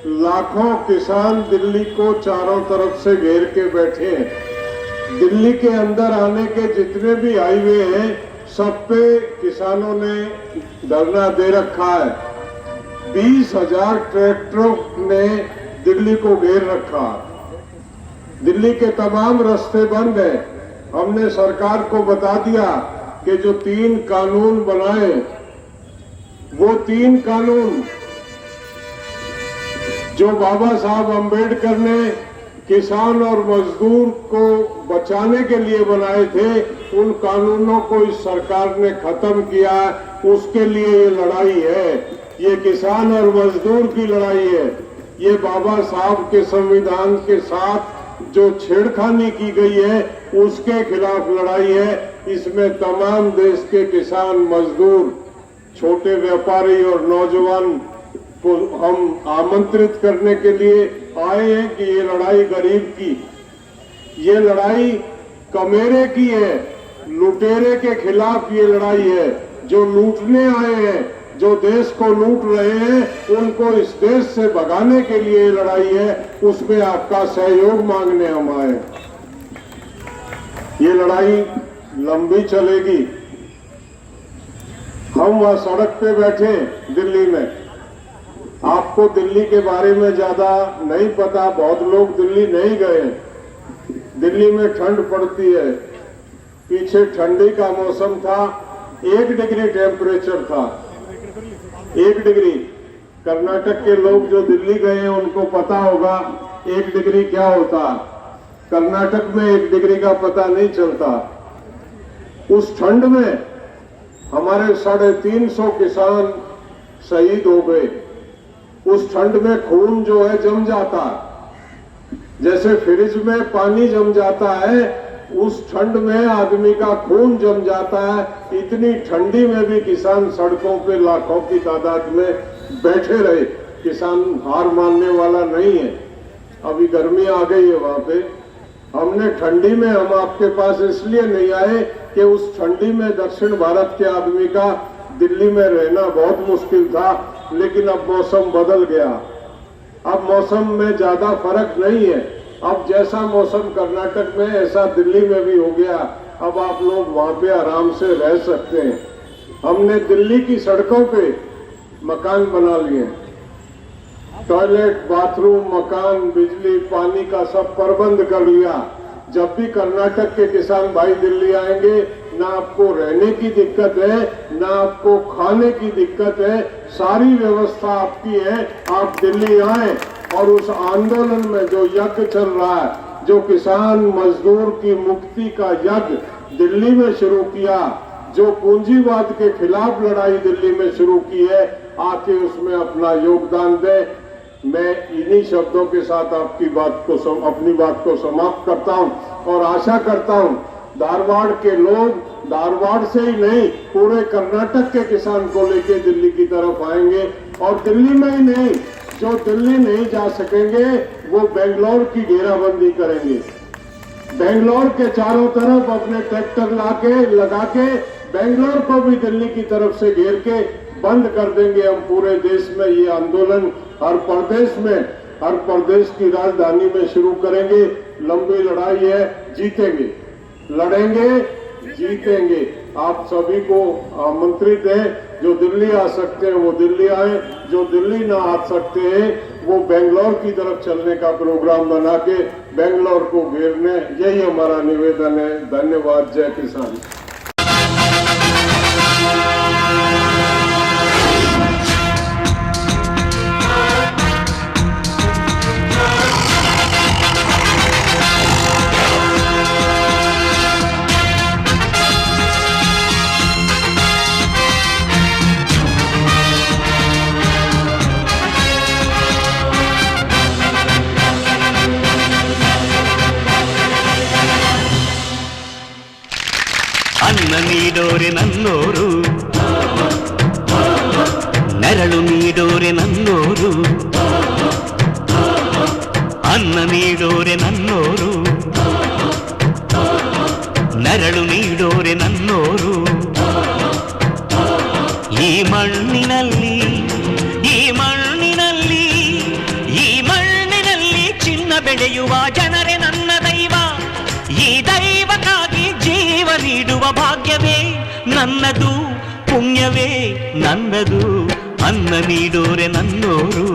लाखों किसान दिल्ली को चारों तरफ से घेर के बैठे हैं। दिल्ली के अंदर आने के जितने भी हाईवे हैं, सब पे किसानों ने धरना दे रखा है। 20,000 ट्रैक्टरों ने दिल्ली को घेर रखा। दिल्ली के तमाम रास्ते बंद हैं। हमने सरकार को बता दिया कि जो 3 कानून बनाए, वो 3 कानून जो बाबा साहब अंबेडकर ने किसान और मजदूर को बचाने के लिए बनाए थे, उन कानूनों को इस सरकार ने खत्म किया। उसके लिए ये लड़ाई है, ये किसान और मजदूर की लड़ाई है। ये बाबा साहब के संविधान के साथ जो छेड़खानी की गई है, उसके खिलाफ लड़ाई है। इसमें तमाम देश के किसान, मजदूर, छोटे व्यापारी और नौजवान को हम आमंत्रित करने के लिए आए हैं कि ये लड़ाई गरीब की, ये लड़ाई कमेरे की है, लुटेरे के खिलाफ ये लड़ाई है। जो लूटने आए हैं, जो देश को लूट रहे हैं, उनको इस देश से भगाने के लिए ये लड़ाई है। उसमें आपका सहयोग मांगने हम आए। ये लड़ाई लंबी चलेगी। हम वहां सड़क पे बैठे दिल्ली में, आपको दिल्ली के बारे में ज्यादा नहीं पता, बहुत लोग दिल्ली नहीं गए। दिल्ली में ठंड पड़ती है, पीछे ठंडी का मौसम था, 1 डिग्री टेम्परेचर था, 1 डिग्री। कर्नाटक के लोग जो दिल्ली गए हैं उनको पता होगा 1 डिग्री क्या होता। कर्नाटक में 1 डिग्री का पता नहीं चलता। उस ठंड में हमारे 350 किसान शहीद हो गए। उस ठंड में खून जो है जम जाता, जैसे फ्रिज में पानी जम जाता है, उस ठंड में आदमी का खून जम जाता है। इतनी ठंडी में भी किसान सड़कों पे लाखों की तादाद में बैठे रहे। किसान हार मानने वाला नहीं है। अभी गर्मी आ गई है वहां पे। हमने ठंडी में, हम आपके पास इसलिए नहीं आए कि उस ठंडी में दक्षिण भारत के आदमी का दिल्ली में रहना बहुत मुश्किल था, लेकिन अब मौसम बदल गया। अब मौसम में ज्यादा फर्क नहीं है। अब जैसा मौसम कर्नाटक में ऐसा दिल्ली में भी हो गया। अब आप लोग वहां पे आराम से रह सकते हैं। हमने दिल्ली की सड़कों पे मकान बना लिए, टॉयलेट, बाथरूम, मकान, बिजली, पानी का सब प्रबंध कर लिया। जब भी कर्नाटक के किसान भाई दिल्ली आएंगे, ना आपको रहने की दिक्कत है, ना आपको खाने की दिक्कत है, सारी व्यवस्था आपकी है। आप दिल्ली आए और उस आंदोलन में जो यज्ञ चल रहा है, जो किसान मजदूर की मुक्ति का यज्ञ दिल्ली में शुरू किया, जो पूंजीवाद के खिलाफ लड़ाई दिल्ली में शुरू की है, आके उसमें अपना योगदान दें। मैं इन्हीं शब्दों के साथ आपकी अपनी बात को समाप्त करता हूं और आशा करता हूं धारवाड़ के लोग, धारवाड़ से ही नहीं, पूरे कर्नाटक के किसान को लेके दिल्ली की तरफ आएंगे। और दिल्ली में ही नहीं, जो दिल्ली नहीं जा सकेंगे वो बेंगलोर की घेराबंदी करेंगे। बेंगलोर के चारों तरफ अपने ट्रैक्टर लगा के बेंगलोर को भी दिल्ली की तरफ से घेर के बंद कर देंगे। हम पूरे देश में ये आंदोलन हर प्रदेश की राजधानी में शुरू करेंगे। लंबी लड़ाई है, जीतेंगे, लड़ेंगे, जीतेंगे। आप सभी को आमंत्रित है, जो दिल्ली आ सकते हैं वो दिल्ली आए, जो दिल्ली ना आ सकते हैं वो बेंगलोर की तरफ चलने का प्रोग्राम बना के बेंगलोर को घेरने, यही हमारा निवेदन है। धन्यवाद। जय किसान। ಅನ್ನ ನೀಡೋರೆ ನನ್ನೋರು, ನೆರಳು ನೀಡೋರೆ ನನ್ನೋರು. ಅನ್ನ ನೀಡೋರೆ ನನ್ನೋರು, ನೆರಳು ನೀಡೋರೆ ನನ್ನೋರು. ಈ ಮಣ್ಣಿನಲ್ಲಿ, ಈ ಮಣ್ಣಿನಲ್ಲಿ, ಈ ಮಣ್ಣಿನಲ್ಲಿ ಚಿನ್ನ ಬೆಳೆಯುವ ಜನರೇ ನನ್ನ ದೈವ. ಈ ದೈವಕ್ಕಾಗಿ ಜೀವ ನೀಡುವ ಭಾಗ್ಯವೇ ನನ್ನದು, ಪುಣ್ಯವೇ ನನ್ನದು. ಅನ್ನ ನೀಡೋರೆ ನನ್ನೋರು.